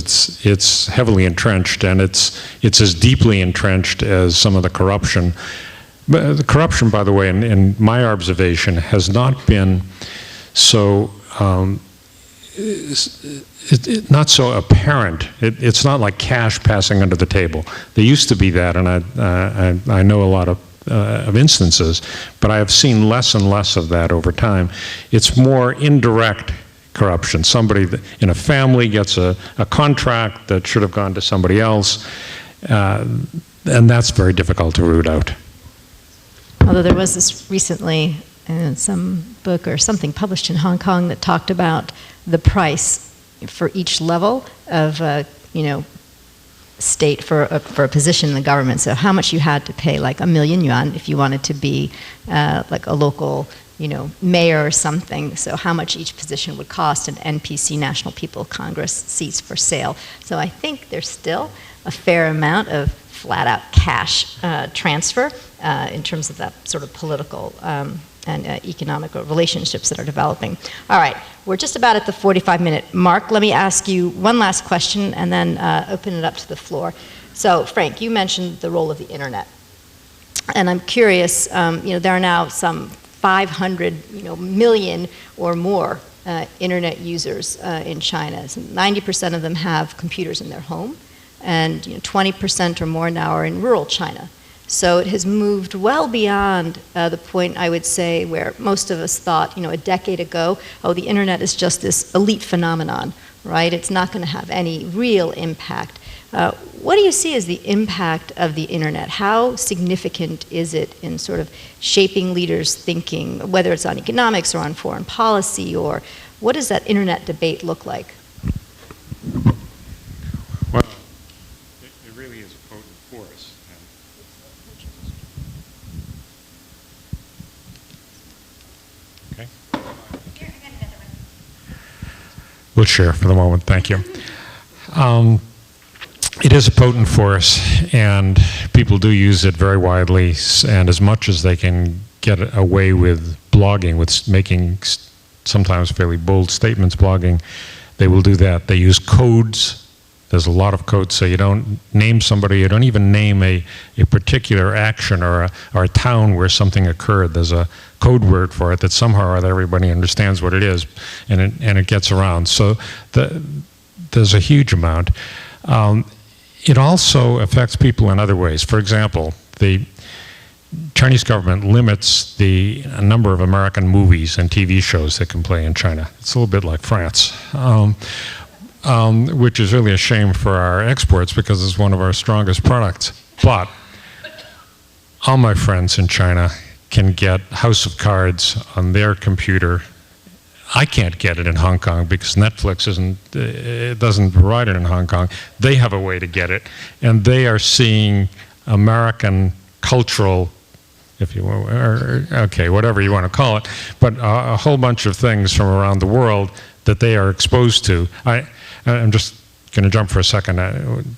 it's heavily entrenched, and it's as deeply entrenched as some of the corruption. But the corruption, by the way, in my observation, has not been so not so apparent. It's not like cash passing under the table. There used to be that, and I know a lot of instances, but I have seen less and less of that over time. It's more indirect corruption. Somebody in a family gets a contract that should have gone to somebody else, and that's very difficult to root out. Although there was this recently, some book or something published in Hong Kong that talked about the price for each level of, state for a position in the government. So how much you had to pay, like $1 million yuan if you wanted to be like a local, mayor or something. So how much each position would cost, and NPC, National People Congress, seats for sale. So I think there's still a fair amount of flat-out cash transfer in terms of that sort of political and economic relationships that are developing. All right, we're just about at the 45-minute mark. Let me ask you one last question and then open it up to the floor. So, Frank, you mentioned the role of the internet. And I'm curious, there are now some 500 million or more internet users in China. So 90% of them have computers in their home, and 20% or more now are in rural China. So it has moved well beyond the point, I would say, where most of us thought, a decade ago, oh, the internet is just this elite phenomenon, right? It's not going to have any real impact. What do you see as the impact of the internet? How significant is it in sort of shaping leaders' thinking, whether it's on economics or on foreign policy, or what does that internet debate look like? Well, it really is a potent force. Okay. We'll share for the moment. Thank you. It is a potent force, and people do use it very widely, and as much as they can get away with blogging, with making sometimes fairly bold statements blogging, they will do that. They use codes. There's a lot of codes, so you don't name somebody, you don't even name a particular action or a town where something occurred. There's a code word for it that somehow or other everybody understands what it is, and it gets around. So there's a huge amount. It also affects people in other ways. For example, the Chinese government limits the number of American movies and TV shows that can play in China. It's a little bit like France, which is really a shame for our exports because it's one of our strongest products. But all my friends in China can get House of Cards on their computer. I can't get it in Hong Kong because Netflix doesn't provide it in Hong Kong. They have a way to get it, and they are seeing American cultural, if you will, or, okay, whatever you want to call it, but a whole bunch of things from around the world that they are exposed to. I'm just going to jump for a second.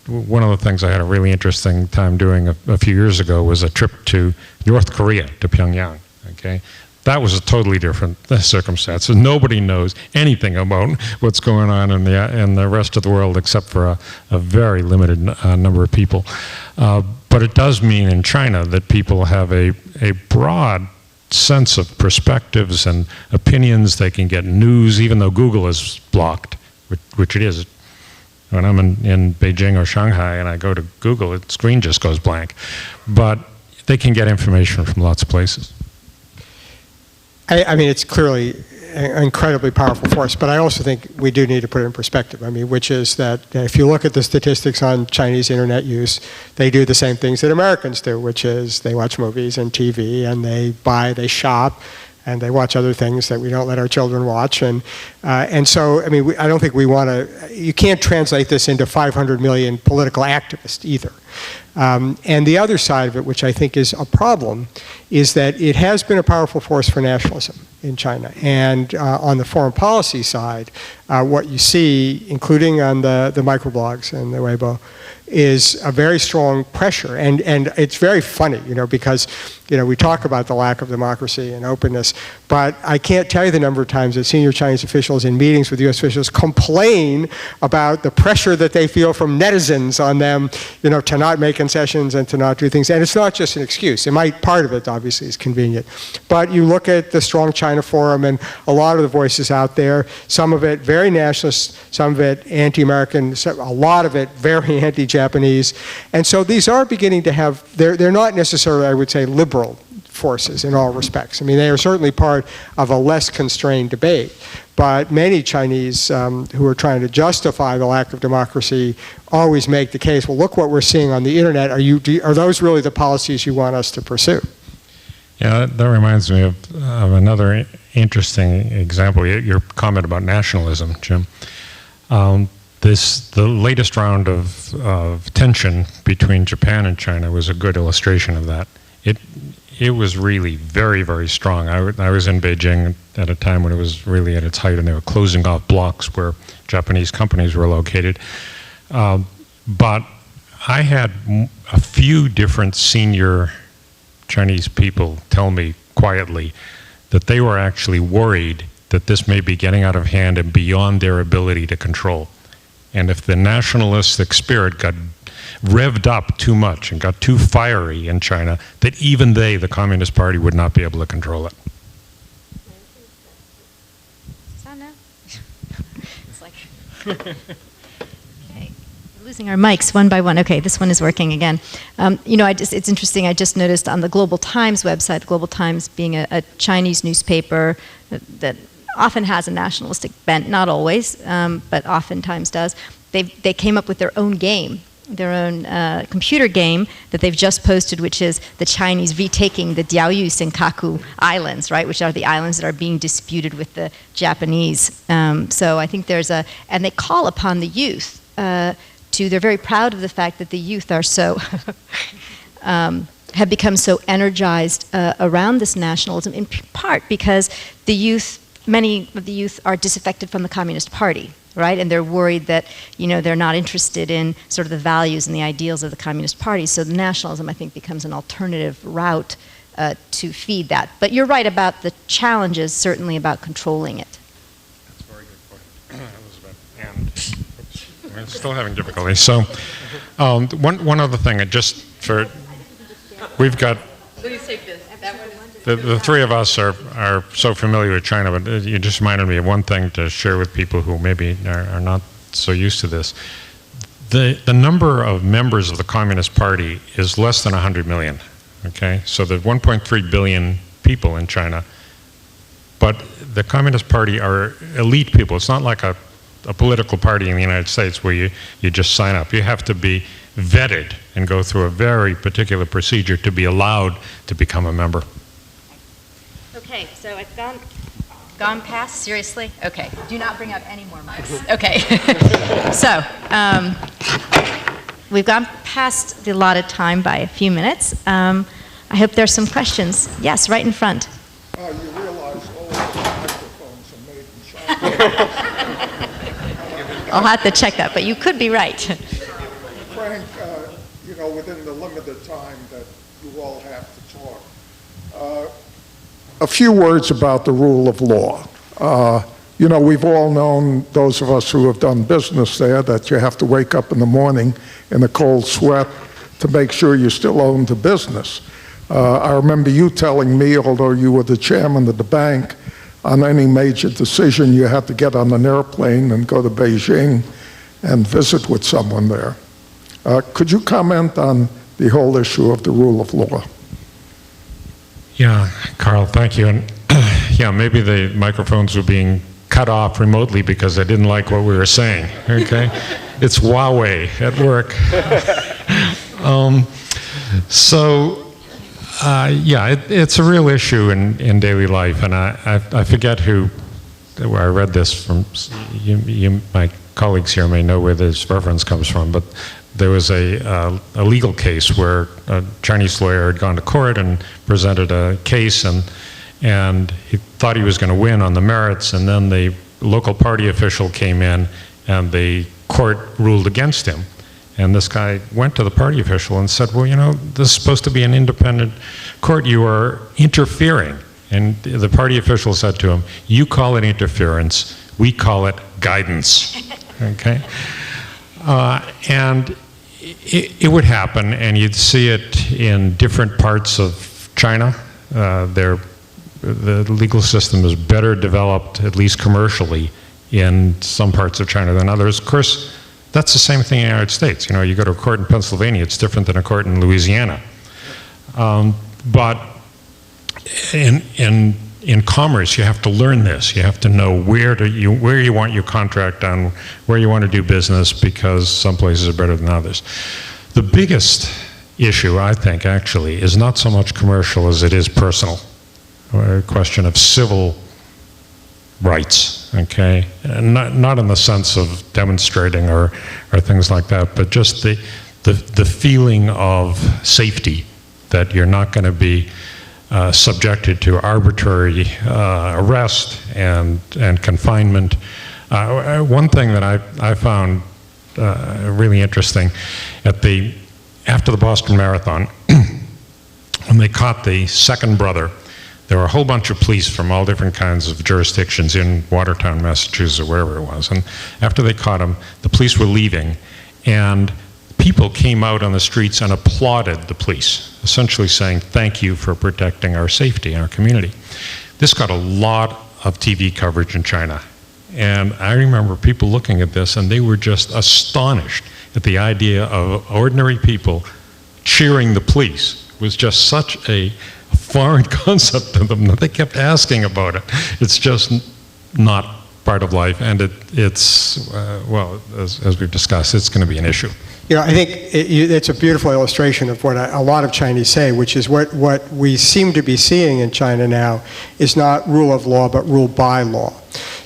One of the things I had a really interesting time doing a few years ago was a trip to North Korea, to Pyongyang. Okay, that was a totally different circumstance. Nobody knows anything about what's going on in the rest of the world except for a very limited number of people. But it does mean in China that people have a broad sense of perspectives and opinions. They can get news, even though Google is blocked, which it is. When I'm in Beijing or Shanghai and I go to Google, the screen just goes blank. But they can get information from lots of places. I mean, it's clearly an incredibly powerful force, but I also think we do need to put it in perspective. I mean, which is that if you look at the statistics on Chinese internet use, they do the same things that Americans do, which is they watch movies and TV, and they shop, and they watch other things that we don't let our children watch. And so, I mean, I don't think we want to, you can't translate this into 500 million political activists either. And the other side of it, which I think is a problem, is that it has been a powerful force for nationalism in China. And on the foreign policy side, what you see, including on the microblogs and the Weibo, is a very strong pressure. And it's very funny, you know, because, you know, we talk about the lack of democracy and openness, but I can't tell you the number of times that senior Chinese officials in meetings with U.S. officials complain about the pressure that they feel from netizens on them, you know, to not make concessions and to not do things. And it's not just an excuse. Part of it, obviously, is convenient. But you look at the Strong China Forum and a lot of the voices out there, some of it very nationalist, some of it anti-American, a lot of it very anti-Japanese. And so these are beginning to have, they're not necessarily, I would say, liberal forces in all respects. I mean, they are certainly part of a less constrained debate. But many Chinese who are trying to justify the lack of democracy always make the case, well, look what we're seeing on the internet. Are those really the policies you want us to pursue? Yeah, that reminds me of another interesting example. Your comment about nationalism, Jim. The latest round of tension between Japan and China was a good illustration of that. It was really very, very strong. I was in Beijing at a time when it was really at its height, and they were closing off blocks where Japanese companies were located. But I had a few different senior Chinese people tell me quietly that they were actually worried that this may be getting out of hand and beyond their ability to control. And if the nationalistic spirit got revved up too much and got too fiery in China, that even they, the Communist Party, would not be able to control it. It's like, okay, losing our mics one by one. Okay, this one is working again. You know, it's interesting. I just noticed on the Global Times website, the Global Times being a Chinese newspaper that often has a nationalistic bent, not always, but oftentimes does. They came up with their own game. Their own computer game that they've just posted, which is the Chinese retaking the Diaoyu Senkaku Islands, right, which are the islands that are being disputed with the Japanese. So I think and they call upon the youth they're very proud of the fact that the youth are so, have become so energized around this nationalism, in part because many of the youth are disaffected from the Communist Party. Right, and they're worried that, you know, they're not interested in sort of the values and the ideals of the Communist Party. So the nationalism, I think, becomes an alternative route to feed that. But you're right about the challenges, certainly about controlling it. That's a very good point, Elizabeth. And we're still having difficulty. So one other thing, we've got. Please take this. The three of us are so familiar with China, but you just reminded me of one thing to share with people who maybe are not so used to this. The number of members of the Communist Party is less than 100 million, okay? So there's 1.3 billion people in China, but the Communist Party are elite people. It's not like a political party in the United States where you just sign up. You have to be vetted and go through a very particular procedure to be allowed to become a member. Okay, so it's gone past, seriously? Okay, do not bring up any more mics. Okay, so we've gone past the allotted time by a few minutes. I hope there's some questions. Yes, right in front. You realize all of the microphones are made in China. I'll have to check that, but you could be right. Frank, you know, within the limited time that you all have to talk, a few words about the rule of law. You know, we've all known, those of us who have done business there, that you have to wake up in the morning in a cold sweat to make sure you still own the business. I remember you telling me, although you were the chairman of the bank, on any major decision you had to get on an airplane and go to Beijing and visit with someone there. Could you comment on the whole issue of the rule of law? Yeah, Carl, thank you. And yeah, maybe the microphones were being cut off remotely because they didn't like what we were saying, okay? It's Huawei at work. Yeah, it's a real issue in daily life, and I forget where I read this from. My colleagues here may know where this reference comes from, but there was a legal case where a Chinese lawyer had gone to court and presented a case, and he thought he was going to win on the merits, and then the local party official came in, and the court ruled against him. And this guy went to the party official and said, well, you know, this is supposed to be an independent court. You are interfering. And the party official said to him, you call it interference, we call it guidance. Okay? And it would happen, and you'd see it in different parts of China. The legal system is better developed, at least commercially, in some parts of China than others. Of course, that's the same thing in the United States. You know, you go to a court in Pennsylvania, it's different than a court in Louisiana. But in commerce, you have to learn this. You have to know where you want your contract done, where you want to do business, because some places are better than others. The biggest issue, I think, actually, is not so much commercial as it is personal. A question of civil rights, okay? And not in the sense of demonstrating or things like that, but just the feeling of safety, that you're not going to be subjected to arbitrary arrest and confinement. One thing that I found really interesting, after the Boston Marathon, when they caught the second brother, there were a whole bunch of police from all different kinds of jurisdictions in Watertown, Massachusetts, or wherever it was. And after they caught him, the police were leaving, and people came out on the streets and applauded the police, essentially saying, thank you for protecting our safety and our community. This got a lot of TV coverage in China. And I remember people looking at this, and they were just astonished at the idea of ordinary people cheering the police. It was just such a foreign concept to them that they kept asking about it. It's just not part of life, and it's well, as we've discussed, it's going to be an issue. You know, I think it's a beautiful illustration of what a lot of Chinese say, which is what we seem to be seeing in China now is not rule of law, but rule by law.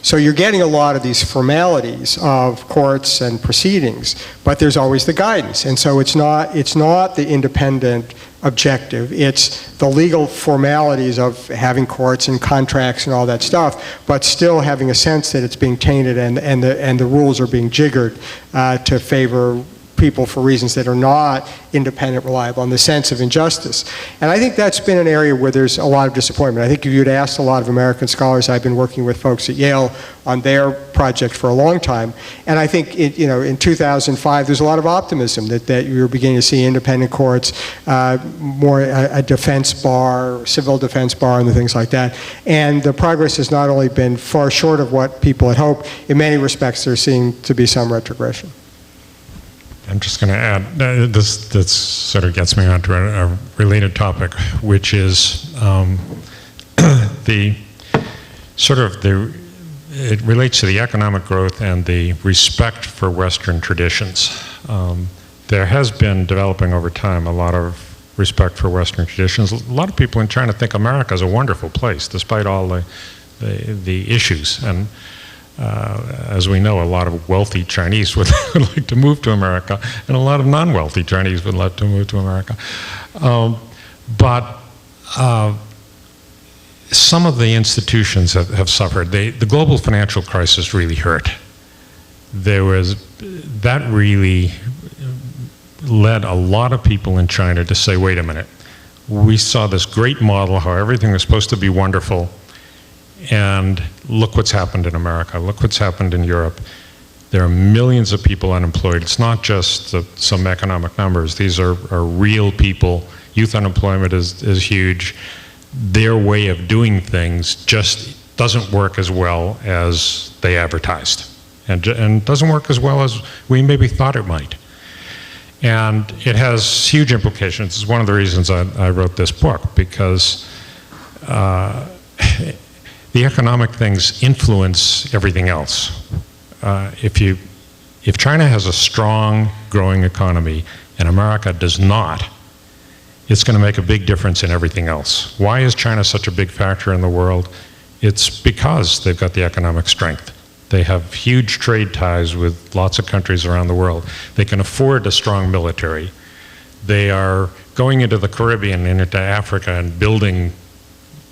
So you're getting a lot of these formalities of courts and proceedings, but there's always the guidance. And so it's not the independent objective, it's the legal formalities of having courts and contracts and all that stuff, but still having a sense that it's being tainted and the rules are being jiggered to favor people for reasons that are not independent, reliable, in the sense of injustice. And I think that's been an area where there's a lot of disappointment. I think if you'd asked a lot of American scholars, I've been working with folks at Yale on their project for a long time, and I think in 2005 there's a lot of optimism that you're beginning to see independent courts, more a defense bar, civil defense bar, and the things like that. And the progress has not only been far short of what people had hoped, in many respects there seems to be some retrogression. I'm just going to add, this sort of gets me onto a related topic, which is it relates to the economic growth and the respect for Western traditions. There has been developing over time a lot of respect for Western traditions. A lot of people in China think America is a wonderful place, despite all the issues. And as we know, a lot of wealthy Chinese would like to move to America, and a lot of non-wealthy Chinese would like to move to America. But some of the institutions have suffered. The global financial crisis really hurt. That really led a lot of people in China to say, wait a minute, we saw this great model, how everything was supposed to be wonderful, and look what's happened in America, look what's happened in Europe. There are millions of people unemployed. It's not just some economic numbers. These are real people. Youth unemployment is huge. Their way of doing things just doesn't work as well as they advertised, and doesn't work as well as we maybe thought it might. And it has huge implications. It's one of the reasons I wrote this book, because the economic things influence everything else. If China has a strong, growing economy and America does not, it's going to make a big difference in everything else. Why is China such a big factor in the world? It's because they've got the economic strength. They have huge trade ties with lots of countries around the world. They can afford a strong military. They are going into the Caribbean and into Africa and building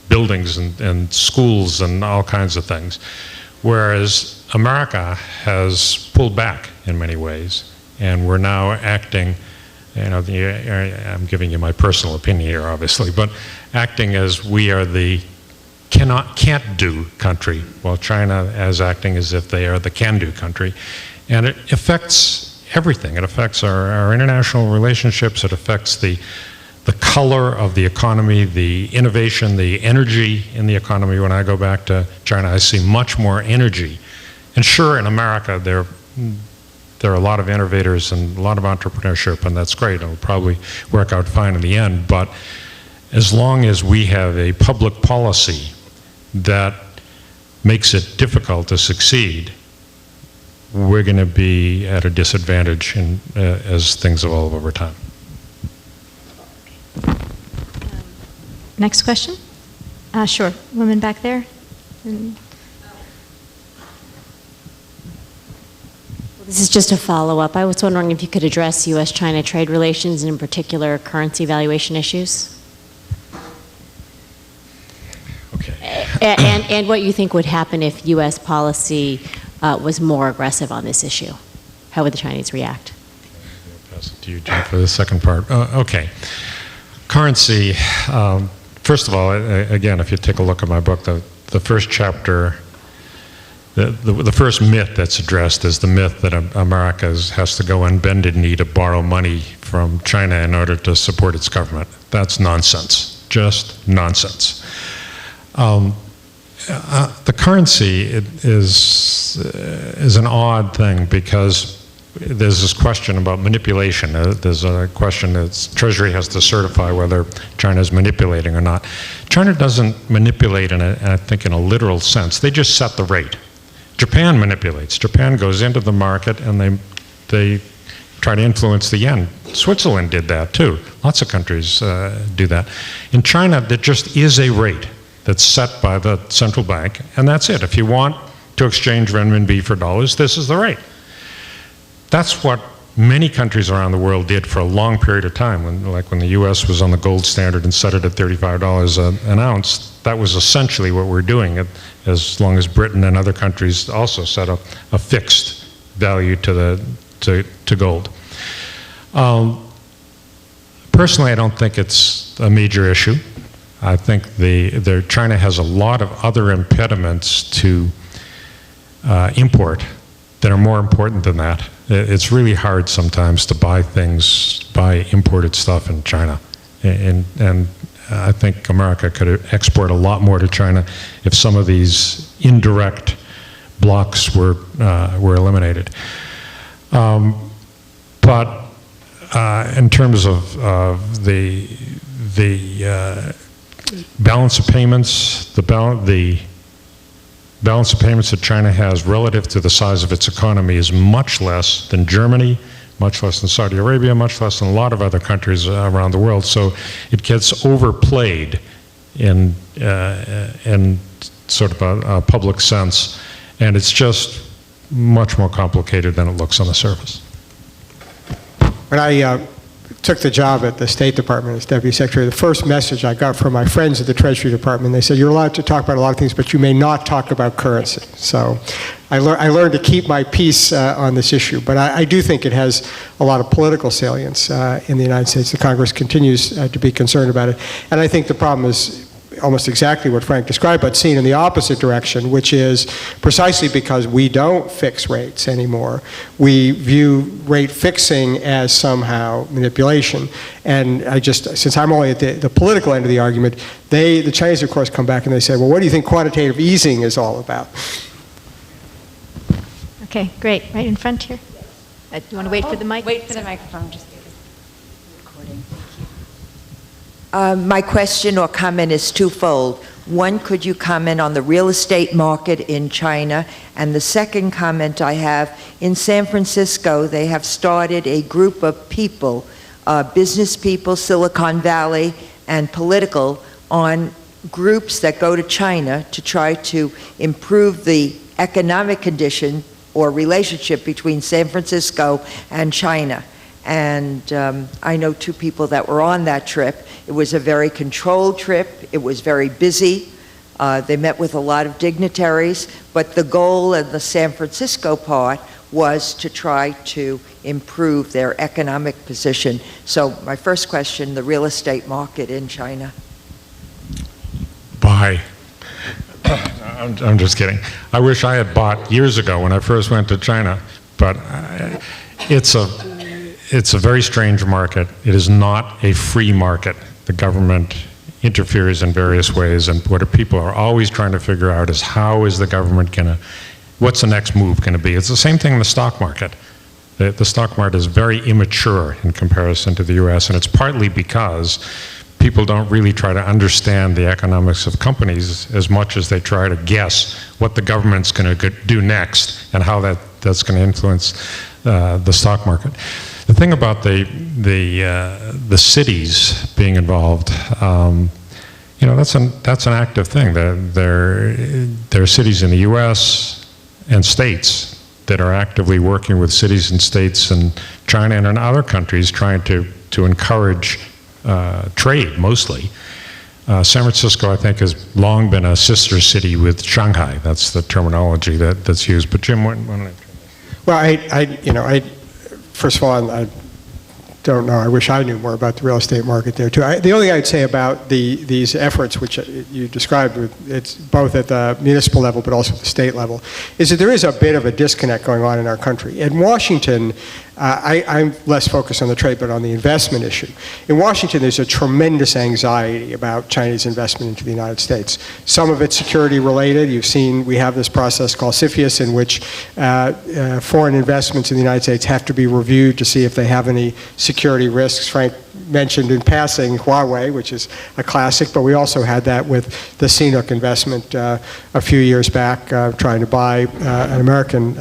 buildings and schools and all kinds of things. Whereas America has pulled back in many ways, and we're now acting, I'm giving you my personal opinion here, obviously, but acting as we are the can't-do country, while China is acting as if they are the can-do country. And it affects everything. It affects our international relationships. It affects the color of the economy, the innovation, the energy in the economy. When I go back to China, I see much more energy. And sure, in America, there are a lot of innovators and a lot of entrepreneurship, and that's great. It'll probably work out fine in the end. But as long as we have a public policy that makes it difficult to succeed, we're going to be at a disadvantage as things evolve over time. Next question? Sure, woman back there. This is just a follow-up. I was wondering if you could address U.S.-China trade relations and in particular currency valuation issues. Okay. And what you think would happen if U.S. policy was more aggressive on this issue. How would the Chinese react? I'll pass it to you, Jim, for the second part. Okay. Currency, first of all, again, if you take a look at my book, the first chapter, the first myth that's addressed is the myth that America has to go on bended knee to borrow money from China in order to support its government. That's nonsense, just nonsense. The currency is an odd thing because there's this question about manipulation. There's a question that Treasury has to certify whether China is manipulating or not. China doesn't manipulate, I think, in a literal sense. They just set the rate. Japan manipulates. Japan goes into the market and they try to influence the yen. Switzerland did that too. Lots of countries do that. In China, there just is a rate that's set by the central bank, and that's it. If you want to exchange renminbi for dollars, this is the rate. That's what many countries around the world did for a long period of time. When the U.S. was on the gold standard and set it at $35 an ounce, that was essentially what we're doing, as long as Britain and other countries also set up a fixed value to gold. Personally, I don't think it's a major issue. I think China has a lot of other impediments to import that are more important than that. It's really hard sometimes to buy imported stuff in China. And I think America could export a lot more to China if some of these indirect blocks were eliminated. But in terms of the balance of payments, the balance of payments that China has relative to the size of its economy is much less than Germany, much less than Saudi Arabia, much less than a lot of other countries around the world. So it gets overplayed in sort of a public sense, and it's just much more complicated than it looks on the surface. When I took the job at the State Department as Deputy Secretary, the first message I got from my friends at the Treasury Department, they said, you're allowed to talk about a lot of things, but you may not talk about currency. So I learned to keep my peace on this issue. But I do think it has a lot of political salience in the United States. The Congress continues to be concerned about it. And I think the problem is almost exactly what Frank described, but seen in the opposite direction, which is precisely because we don't fix rates anymore. We view rate fixing as somehow manipulation. And since I'm only at the political end of the argument, the Chinese, of course, come back and they say, well, what do you think quantitative easing is all about? Okay, great. Right in front here. You want to wait for the mic? Wait for the microphone, just recording. My question or comment is twofold. One, could you comment on the real estate market in China? And the second comment I have, in San Francisco, they have started a group of people, business people, Silicon Valley, and political, on groups that go to China to try to improve the economic condition or relationship between San Francisco and China. And I know two people that were on that trip. It was a very controlled trip. It was very busy. They met with a lot of dignitaries, but the goal of the San Francisco part was to try to improve their economic position. So my first question, the real estate market in China. Buy. I'm just kidding. I wish I had bought years ago when I first went to China, but it's a very strange market. It is not a free market. The government interferes in various ways, and what people are always trying to figure out is how is the government going to, what's the next move going to be? It's the same thing in the stock market. The stock market is very immature in comparison to the US, and it's partly because people don't really try to understand the economics of companies as much as they try to guess what the government's going to do next and how that's going to influence the stock market. The thing about the cities being involved, you know, that's an active thing. There are cities in the U.S. and states that are actively working with cities and states in China and in other countries trying to encourage trade, mostly. San Francisco, I think, has long been a sister city with Shanghai. That's the terminology that's used. But Jim, why don't I? Well, first of all, I don't know. I wish I knew more about the real estate market there too. The only thing I'd say about these efforts, which you described, it's both at the municipal level but also at the state level, is that there is a bit of a disconnect going on in our country. In Washington, I'm less focused on the trade but on the investment issue. In Washington, there's a tremendous anxiety about Chinese investment into the United States. Some of it's security related. You've seen we have this process called CFIUS in which foreign investments in the United States have to be reviewed to see if they have any security risks. Frank mentioned in passing Huawei, which is a classic, but we also had that with the CNOOC investment a few years back, trying to buy an American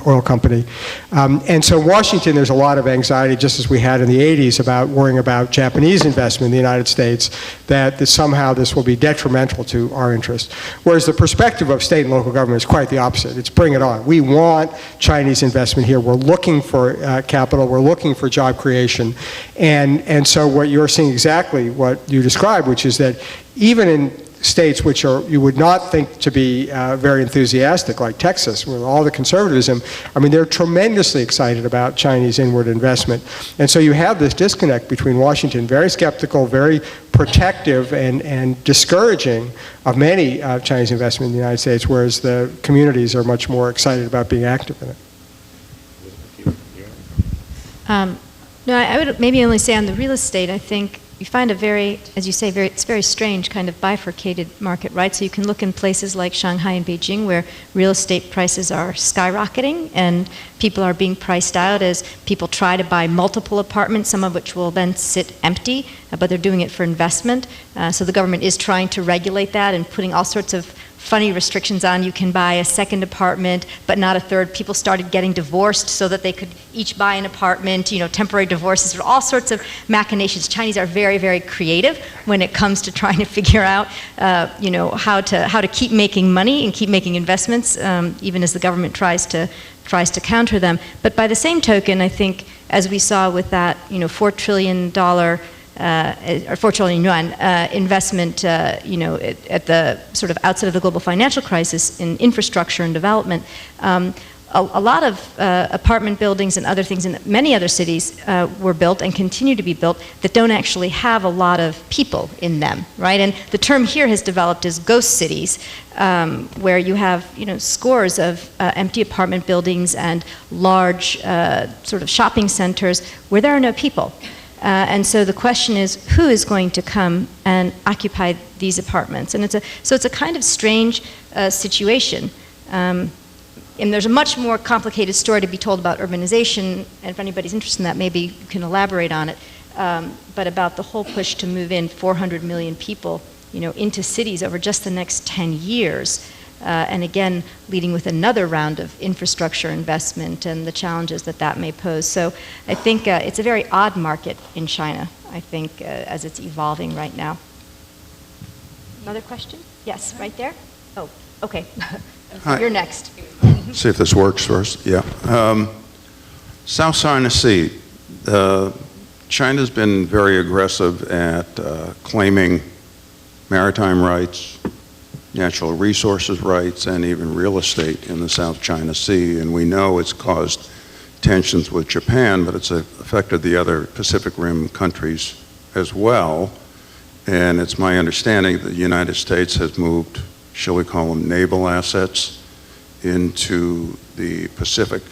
oil company. And so in Washington, there's a lot of anxiety, just as we had in the 80s, about worrying about Japanese investment in the United States, that somehow this will be detrimental to our interest. Whereas the perspective of state and local government is quite the opposite. It's bring it on. We want Chinese investment here. We're looking for capital. We're looking for job creation. And so what you're seeing exactly what you described, which is that even in states which you would not think to be very enthusiastic, like Texas, with all the conservatism, I mean, they're tremendously excited about Chinese inward investment. And so you have this disconnect between Washington, very skeptical, very protective and discouraging of many Chinese investment in the United States, whereas the communities are much more excited about being active in it. No, I would maybe only say on the real estate, I think you find a very, as you say, it's very strange kind of bifurcated market, right? So you can look in places like Shanghai and Beijing where real estate prices are skyrocketing and people are being priced out as people try to buy multiple apartments, some of which will then sit empty, but they're doing it for investment. So the government is trying to regulate that and putting all sorts of funny restrictions on you can buy a second apartment, but not a third. People started getting divorced so that they could each buy an apartment, temporary divorces, all sorts of machinations. Chinese are very, very creative when it comes to trying to figure out, how to keep making money and keep making investments, even as the government tries to counter them. But by the same token, I think, as we saw with that, $4 trillion or 4 trillion yuan investment, at the sort of outset of the global financial crisis in infrastructure and development, a lot of apartment buildings and other things in many other cities were built and continue to be built that don't actually have a lot of people in them, right? And the term here has developed as ghost cities, where you have, scores of empty apartment buildings and large sort of shopping centers where there are no people. And so the question is, who is going to come and occupy these apartments? And it's a kind of strange situation. And there's a much more complicated story to be told about urbanization, and if anybody's interested in that, maybe you can elaborate on it, but about the whole push to move in 400 million people, into cities over just the next 10 years. And again, leading with another round of infrastructure investment and the challenges that may pose. So I think it's a very odd market in China, I think, as it's evolving right now. Another question? Yes, right there? Oh, okay. Hi. You're next. See if this works first. Yeah. South China Sea. China's been very aggressive at claiming maritime rights, natural resources rights, and even real estate in the South China Sea. And we know it's caused tensions with Japan, but it's affected the other Pacific Rim countries as well. And it's my understanding that the United States has moved, shall we call them, naval assets into the Pacific,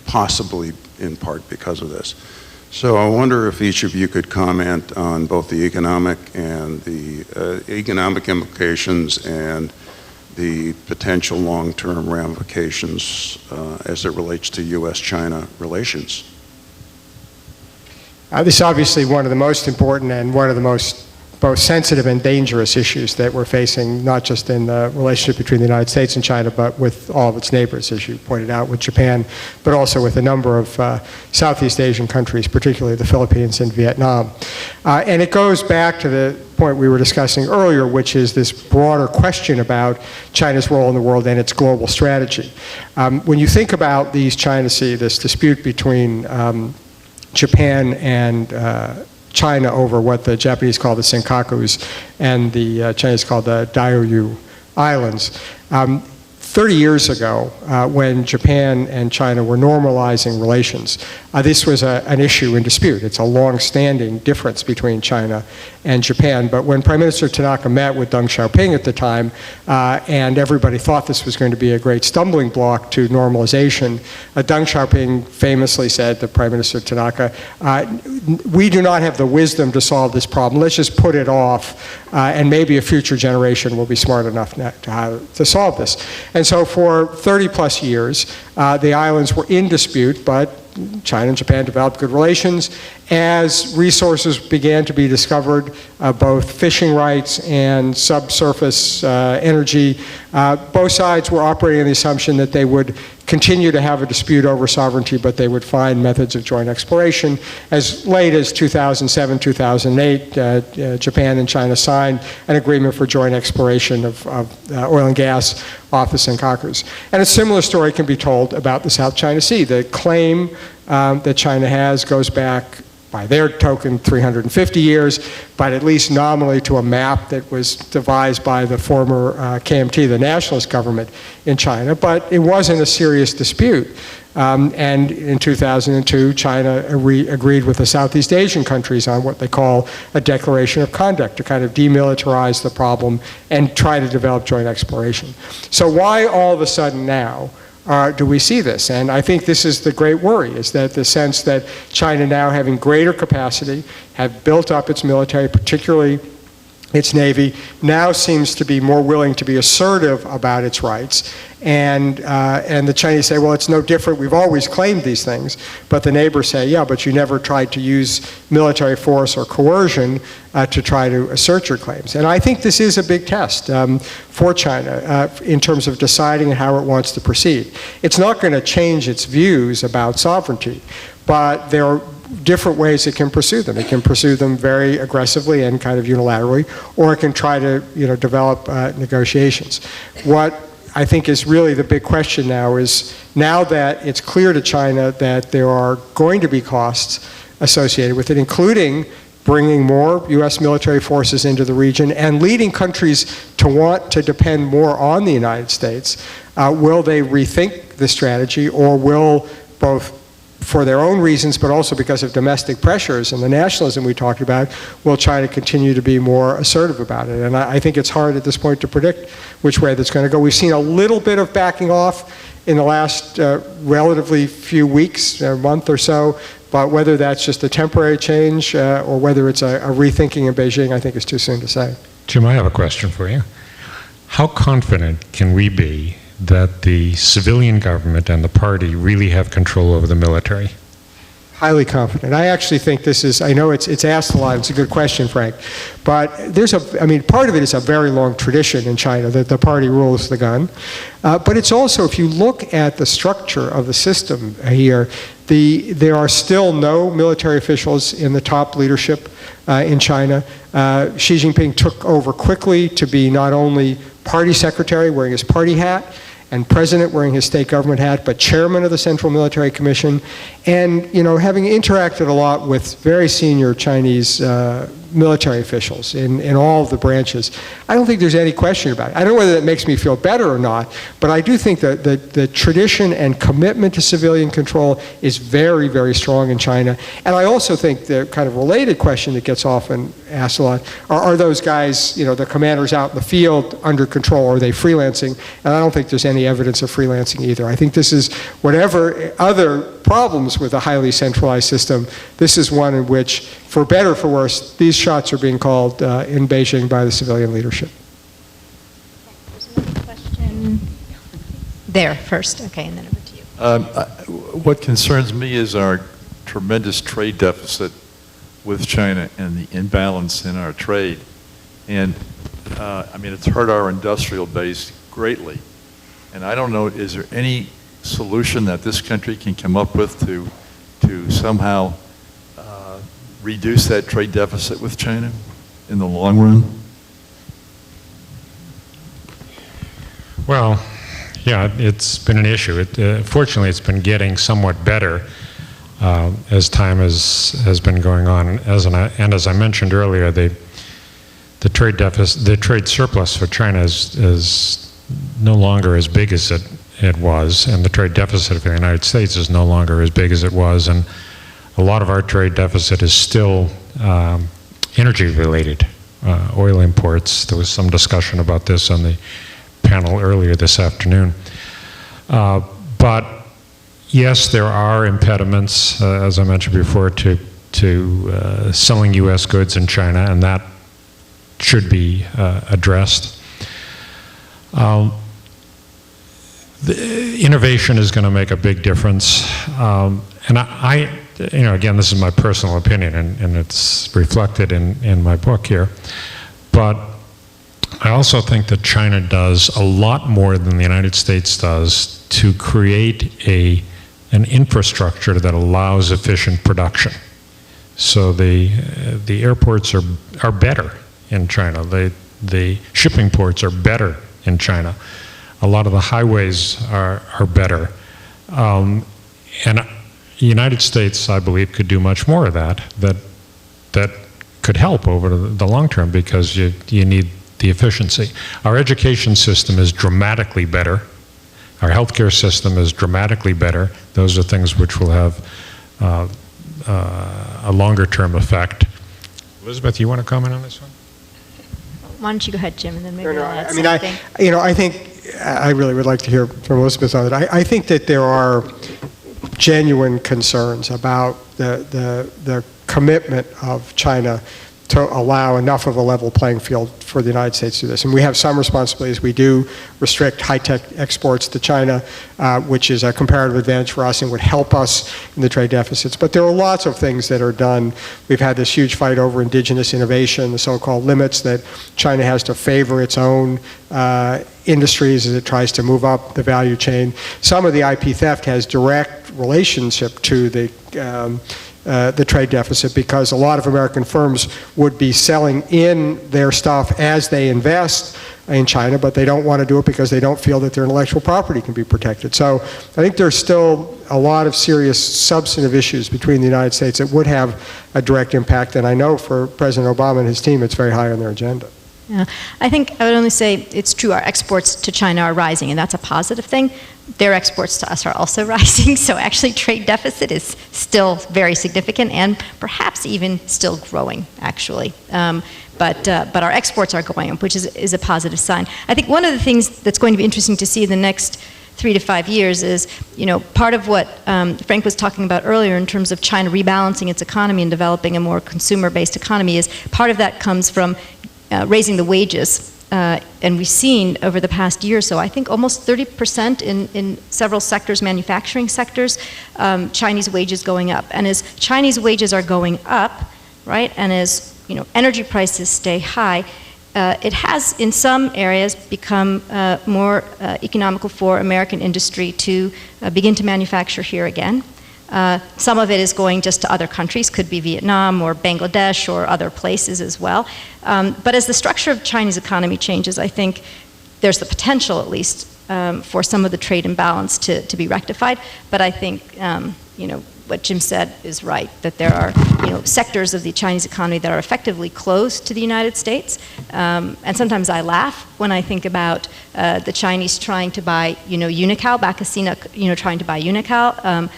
possibly in part because of this. So I wonder if each of you could comment on both the economic and the economic implications and the potential long-term ramifications as it relates to U.S.-China relations. This is obviously one of the most important and one of the most both sensitive and dangerous issues that we're facing, not just in the relationship between the United States and China, but with all of its neighbors, as you pointed out, with Japan, but also with a number of Southeast Asian countries, particularly the Philippines and Vietnam. And it goes back to the point we were discussing earlier, which is this broader question about China's role in the world and its global strategy. When you think about the East China Sea, this dispute between Japan and China over what the Japanese call the Senkakus and the Chinese call the Diaoyu Islands. 30 years ago, when Japan and China were normalizing relations, this was an issue in dispute. It's a long-standing difference between China and Japan. But when Prime Minister Tanaka met with Deng Xiaoping at the time, and everybody thought this was going to be a great stumbling block to normalization, Deng Xiaoping famously said to Prime Minister Tanaka, we do not have the wisdom to solve this problem. Let's just put it off, and maybe a future generation will be smart enough to solve this. And so for 30 plus years, the islands were in dispute, but China and Japan developed good relations. As resources began to be discovered, both fishing rights and subsurface energy, both sides were operating on the assumption that they would continue to have a dispute over sovereignty, but they would find methods of joint exploration. As late as 2007, 2008, Japan and China signed an agreement for joint exploration of oil and gas off the Senkakus. And a similar story can be told about the South China Sea. The claim that China has goes back, by their token, 350 years, but at least nominally to a map that was devised by the former KMT, the nationalist government in China, but it wasn't a serious dispute. And in 2002, China agreed with the Southeast Asian countries on what they call a declaration of conduct to kind of demilitarize the problem and try to develop joint exploration. So why all of a sudden now do we see this? And I think this is the great worry, is that the sense that China now having greater capacity, have built up its military, particularly its Navy now seems to be more willing to be assertive about its rights. And the Chinese say, well, it's no different. We've always claimed these things. But the neighbors say, yeah, but you never tried to use military force or coercion to try to assert your claims. And I think this is a big test for China in terms of deciding how it wants to proceed. It's not going to change its views about sovereignty, but there are different ways it can pursue them. It can pursue them very aggressively and kind of unilaterally, or it can try to, develop negotiations. What I think is really the big question now is, now that it's clear to China that there are going to be costs associated with it, including bringing more U.S. military forces into the region and leading countries to want to depend more on the United States, will they rethink the strategy, or will, both for their own reasons, but also because of domestic pressures and the nationalism we talked about, will China continue to be more assertive about it? And I think it's hard at this point to predict which way that's going to go. We've seen a little bit of backing off in the last relatively few weeks, a month or so, but whether that's just a temporary change or whether it's a rethinking in Beijing, I think is too soon to say. Jim, I have a question for you. How confident can we be that the civilian government and the party really have control over the military? Highly confident. I actually think this is, I know it's asked a lot, it's a good question, Frank, but part of it is a very long tradition in China that the party rules the gun. But it's also, if you look at the structure of the system here, there are still no military officials in the top leadership in China. Xi Jinping took over quickly to be not only party secretary, wearing his party hat, and president wearing his state government hat, but chairman of the Central Military Commission, and having interacted a lot with very senior Chinese military officials in all of the branches. I don't think there's any question about it. I don't know whether that makes me feel better or not, but I do think that the tradition and commitment to civilian control is very, very strong in China. And I also think the kind of related question that gets often asked a lot, are those guys, the commanders out in the field under control, or are they freelancing? And I don't think there's any evidence of freelancing either. I think this is, whatever other problems with a highly centralized system, this is one in which, for better or for worse, these shots are being called in Beijing by the civilian leadership. There's another question there first, okay, and then over to you. What concerns me is our tremendous trade deficit with China and the imbalance in our trade. And it's hurt our industrial base greatly. And I don't know, is there any solution that this country can come up with to somehow reduce that trade deficit with China in the long run? Well, yeah, it's been an issue. Fortunately, it's been getting somewhat better as time has been going on. And as I mentioned earlier, the trade deficit, the trade surplus for China is no longer as big as it was, and the trade deficit for the United States is no longer as big as it was, and a lot of our trade deficit is still energy related, oil imports. There was some discussion about this on the panel earlier this afternoon. But yes, there are impediments, as I mentioned before, to selling U.S. goods in China, and that should be addressed. The innovation is going to make a big difference, and again, this is my personal opinion, and it's reflected in my book here, but I also think that China does a lot more than the United States does to create an infrastructure that allows efficient production. So the airports are better in China. The shipping ports are better in China. A lot of the highways are better. And the United States, I believe, could do much more of that could help over the long term, because you need the efficiency. Our education system is dramatically better. Our healthcare system is dramatically better. Those are things which will have a longer term effect. Elizabeth, you want to comment on this one? Why don't you go ahead, Jim, and then maybe No, I'll add something. something. I think I really would like to hear from Elizabeth on it. I think that there are genuine concerns about the commitment of China to allow enough of a level playing field for the United States to do this. And we have some responsibilities. We do restrict high-tech exports to China, which is a comparative advantage for us and would help us in the trade deficits. But there are lots of things that are done. We've had this huge fight over indigenous innovation, the so-called limits that China has to favor its own industries as it tries to move up the value chain. Some of the IP theft has direct relationship to the trade deficit, because a lot of American firms would be selling in their stuff as they invest in China, but they don't want to do it because they don't feel that their intellectual property can be protected. So I think there's still a lot of serious substantive issues between the United States that would have a direct impact, and I know for President Obama and his team it's very high on their agenda. Yeah. I think I would only say it's true, our exports to China are rising, and that's a positive thing. Their exports to us are also rising, so actually trade deficit is still very significant and perhaps even still growing, actually. But our exports are going up, which is a positive sign. I think one of the things that's going to be interesting to see in the next 3 to 5 years is, part of what Frank was talking about earlier in terms of China rebalancing its economy and developing a more consumer-based economy is part of that comes from raising the wages. And we've seen over the past year or so, I think almost 30% in several sectors, manufacturing sectors, Chinese wages going up. And as Chinese wages are going up, right, and as energy prices stay high, it has in some areas become more economical for American industry to begin to manufacture here again. Some of it is going just to other countries, could be Vietnam or Bangladesh or other places as well. But as the structure of Chinese economy changes, I think there's the potential, at least, for some of the trade imbalance to be rectified. But I think, what Jim said is right, that there are, sectors of the Chinese economy that are effectively closed to the United States. And sometimes I laugh when I think about the Chinese trying to buy, Unocal, Bacasina, trying to buy Unocal.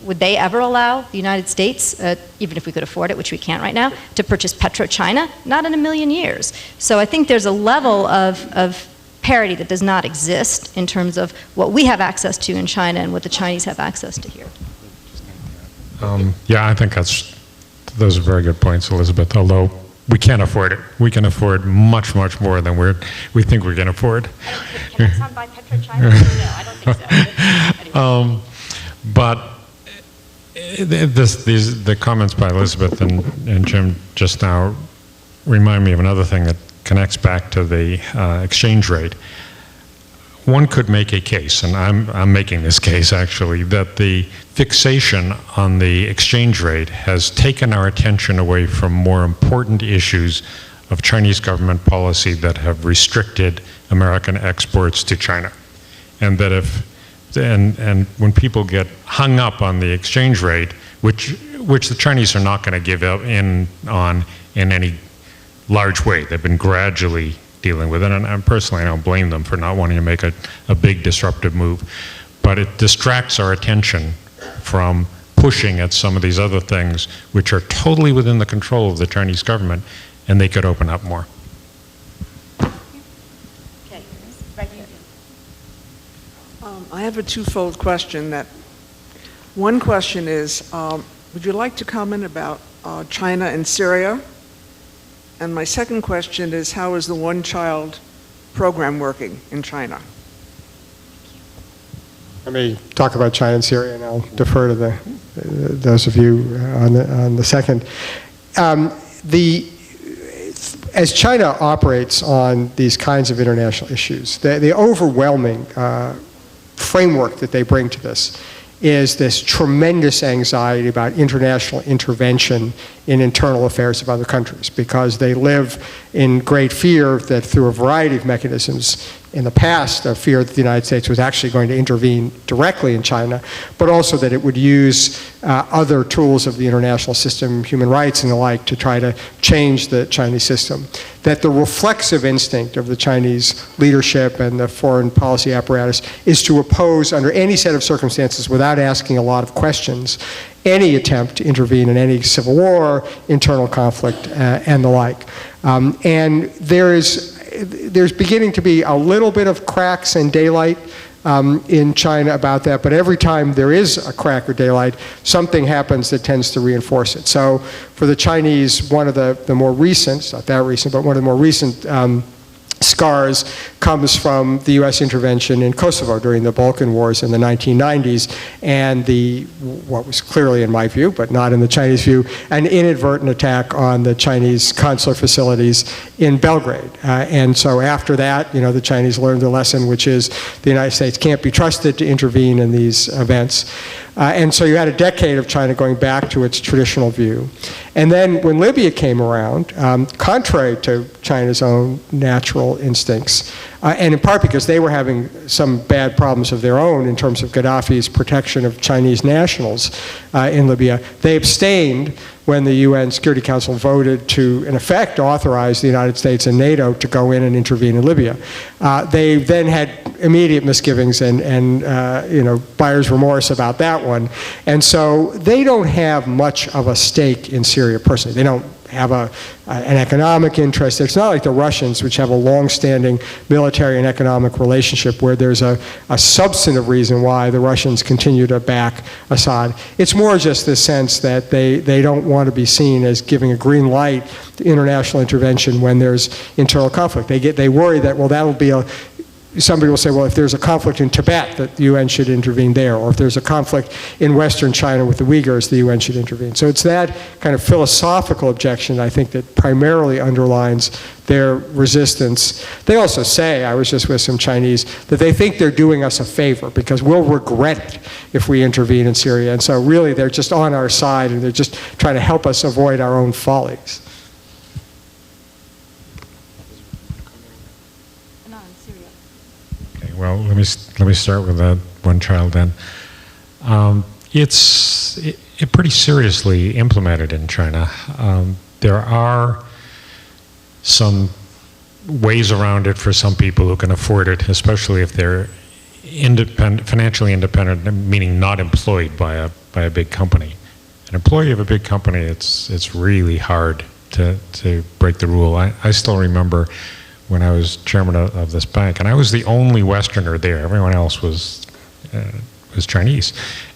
Would they ever allow the United States, even if we could afford it, which we can't right now, to purchase PetroChina? Not in a million years. So I think there's a level of parity that does not exist in terms of what we have access to in China and what the Chinese have access to here. Yeah, I think those are very good points, Elizabeth, although we can't afford it. We can afford much, much more than we think we can afford. Can Exxon buy PetroChina? No, I don't think so. Anyway. But the comments by Elizabeth and Jim just now remind me of another thing that connects back to the exchange rate. One could make a case, and I'm making this case actually, that the fixation on the exchange rate has taken our attention away from more important issues of Chinese government policy that have restricted American exports to China. And that and when people get hung up on the exchange rate, which the Chinese are not going to give up in any large way, they've been gradually dealing with it, and personally I don't blame them for not wanting to make a big disruptive move, but it distracts our attention from pushing at some of these other things which are totally within the control of the Chinese government, and they could open up more. Okay, right here. I have a twofold question. One question is, would you like to comment about China and Syria? And my second question is, how is the one-child program working in China? Let me talk about China and Syria, and I'll defer to those of you on the second. As China operates on these kinds of international issues, the overwhelming framework that they bring to this is this tremendous anxiety about international intervention in internal affairs of other countries, because they live in great fear that through a variety of mechanisms in the past, a fear that the United States was actually going to intervene directly in China, but also that it would use other tools of the international system, human rights and the like, to try to change the Chinese system. That the reflexive instinct of the Chinese leadership and the foreign policy apparatus is to oppose, under any set of circumstances, without asking a lot of questions, any attempt to intervene in any civil war, internal conflict, and the like. And there's beginning to be a little bit of cracks and daylight in China about that, but every time there is a crack or daylight, something happens that tends to reinforce it. So for the Chinese, one of the more recent, it's not that recent, but one of the more recent scars comes from the U.S. intervention in Kosovo during the Balkan Wars in the 1990s, and what was clearly, in my view, but not in the Chinese view, an inadvertent attack on the Chinese consular facilities in Belgrade. And so after that, the Chinese learned the lesson, which is the United States can't be trusted to intervene in these events. And so you had a decade of China going back to its traditional view. And then when Libya came around, contrary to China's own natural instincts, and in part because they were having some bad problems of their own in terms of Gaddafi's protection of Chinese nationals in Libya, they abstained when the UN Security Council voted to, in effect, authorize the United States and NATO to go in and intervene in Libya. They then had immediate misgivings and buyer's remorse about that one. And so they don't have much of a stake in Syria personally. They don't have an economic interest. It's not like the Russians, which have a long-standing military and economic relationship where there's a substantive reason why the Russians continue to back Assad. It's more just this sense that they don't want to be seen as giving a green light to international intervention when there's internal conflict. They worry that, well, that'll be somebody will say, well, if there's a conflict in Tibet, that the UN should intervene there, or if there's a conflict in Western China with the Uyghurs, the UN should intervene. So it's that kind of philosophical objection, I think, that primarily underlines their resistance. They also say, I was just with some Chinese, that they think they're doing us a favor because we'll regret it if we intervene in Syria. And so really they're just on our side and they're just trying to help us avoid our own follies. Well, let me start with that one child then. It's pretty seriously implemented in China. There are some ways around it for some people who can afford it, especially if they're financially independent, meaning not employed by a big company. An employee of a big company, it's really hard to break the rule. I still remember when I was chairman of this bank, and I was the only Westerner there. Everyone else was Chinese.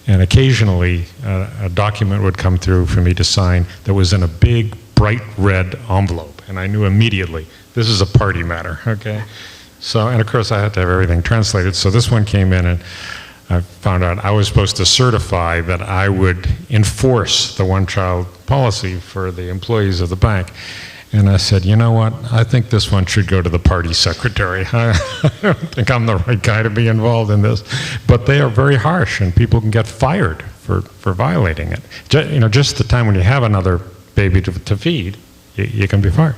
And occasionally, a document would come through for me to sign that was in a big, bright red envelope. And I knew immediately, this is a party matter, okay? So, and of course, I had to have everything translated. So this one came in, and I found out I was supposed to certify that I would enforce the one-child policy for the employees of the bank. And I said, you know what, I think this one should go to the party secretary. I don't think I'm the right guy to be involved in this. But they are very harsh, and people can get fired for violating it. Just the time when you have another baby to feed, you can be fired.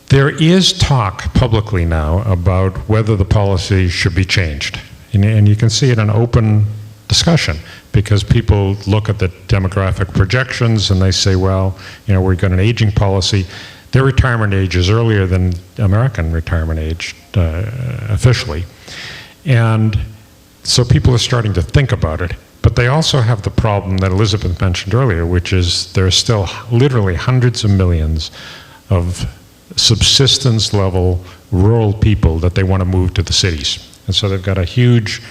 There is talk publicly now about whether the policy should be changed. And you can see it in open discussion, because people look at the demographic projections and they say, well, we've got an aging policy. Their retirement age is earlier than American retirement age officially. And so people are starting to think about it. But they also have the problem that Elizabeth mentioned earlier, which is there's still literally hundreds of millions of subsistence level rural people that they want to move to the cities. And so they've got a huge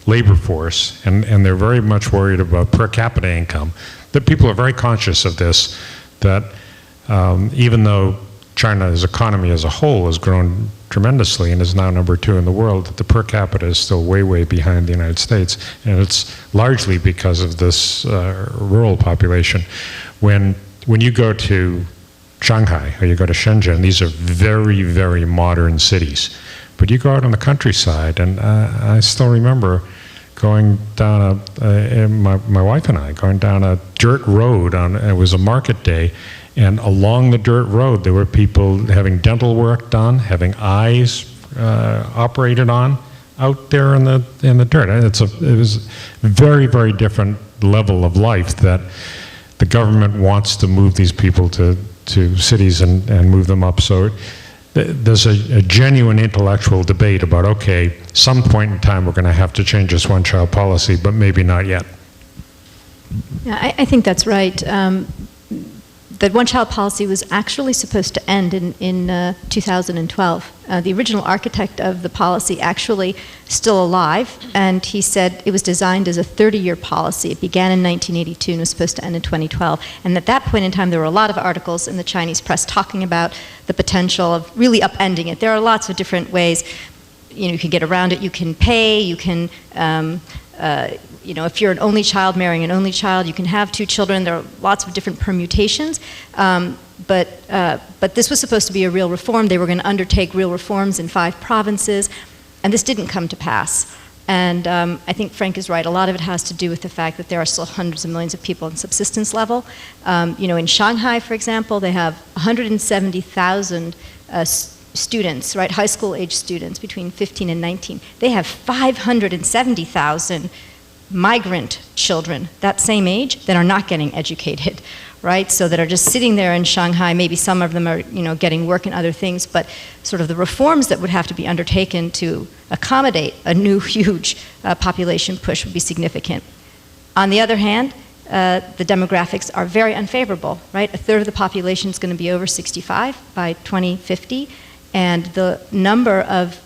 labor force, and they're very much worried about per capita income. That people are very conscious of this, that even though China's economy as a whole has grown tremendously and is now number 2 in the world, that the per capita is still way, way behind the United States. And it's largely because of this rural population. When you go to Shanghai or you go to Shenzhen, these are very, very modern cities. But you go out on the countryside, and I still remember going down my wife and I, going down a dirt road, it was a market day, and along the dirt road there were people having dental work done, having eyes operated on, out there in the dirt. It was a very, very different level of life that the government wants to move these people to cities and move them up. So there's a genuine intellectual debate about, okay, some point in time we're going to have to change this one-child policy, but maybe not yet. Yeah, I think that's right. the one-child policy was actually supposed to end in 2012. The original architect of the policy actually still alive, and he said it was designed as a 30-year policy. It began in 1982 and was supposed to end in 2012. And at that point in time, there were a lot of articles in the Chinese press talking about the potential of really upending it. There are lots of different ways. You can get around it. You can pay. You can, if you're an only child marrying an only child, you can have 2 children. There are lots of different permutations. But this was supposed to be a real reform. They were going to undertake real reforms in 5 provinces, and this didn't come to pass. And I think Frank is right. A lot of it has to do with the fact that there are still hundreds of millions of people in subsistence level. In Shanghai, for example, they have 170,000 students, right, high school age students between 15 and 19. They have 570,000 migrant children that same age that are not getting educated, right? So that are just sitting there in Shanghai. Maybe some of them are, getting work and other things, but sort of the reforms that would have to be undertaken to accommodate a new huge population push would be significant. On the other hand, the demographics are very unfavorable, right? 1/3 of the population is going to be over 65 by 2050, and the number of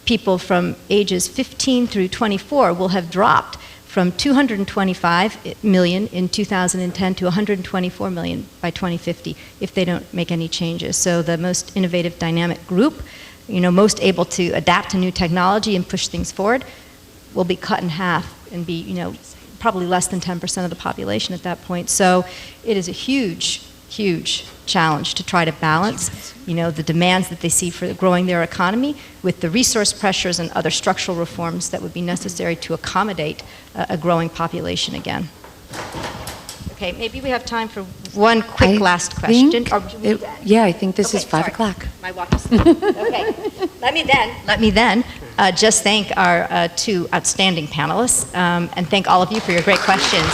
people from ages 15 through 24 will have dropped from 225 million in 2010 to 124 million by 2050 if they don't make any changes. So the most innovative, dynamic group, most able to adapt to new technology and push things forward, will be cut in half and be, probably less than 10% of the population at that point. So it is a huge, huge challenge to try to balance, the demands that they see for growing their economy with the resource pressures and other structural reforms that would be necessary to accommodate a growing population again. Okay, maybe we have time for one quick last question. I think this is 5 o'clock. My watch is okay. Let me then just thank our 2 outstanding panelists and thank all of you for your great questions.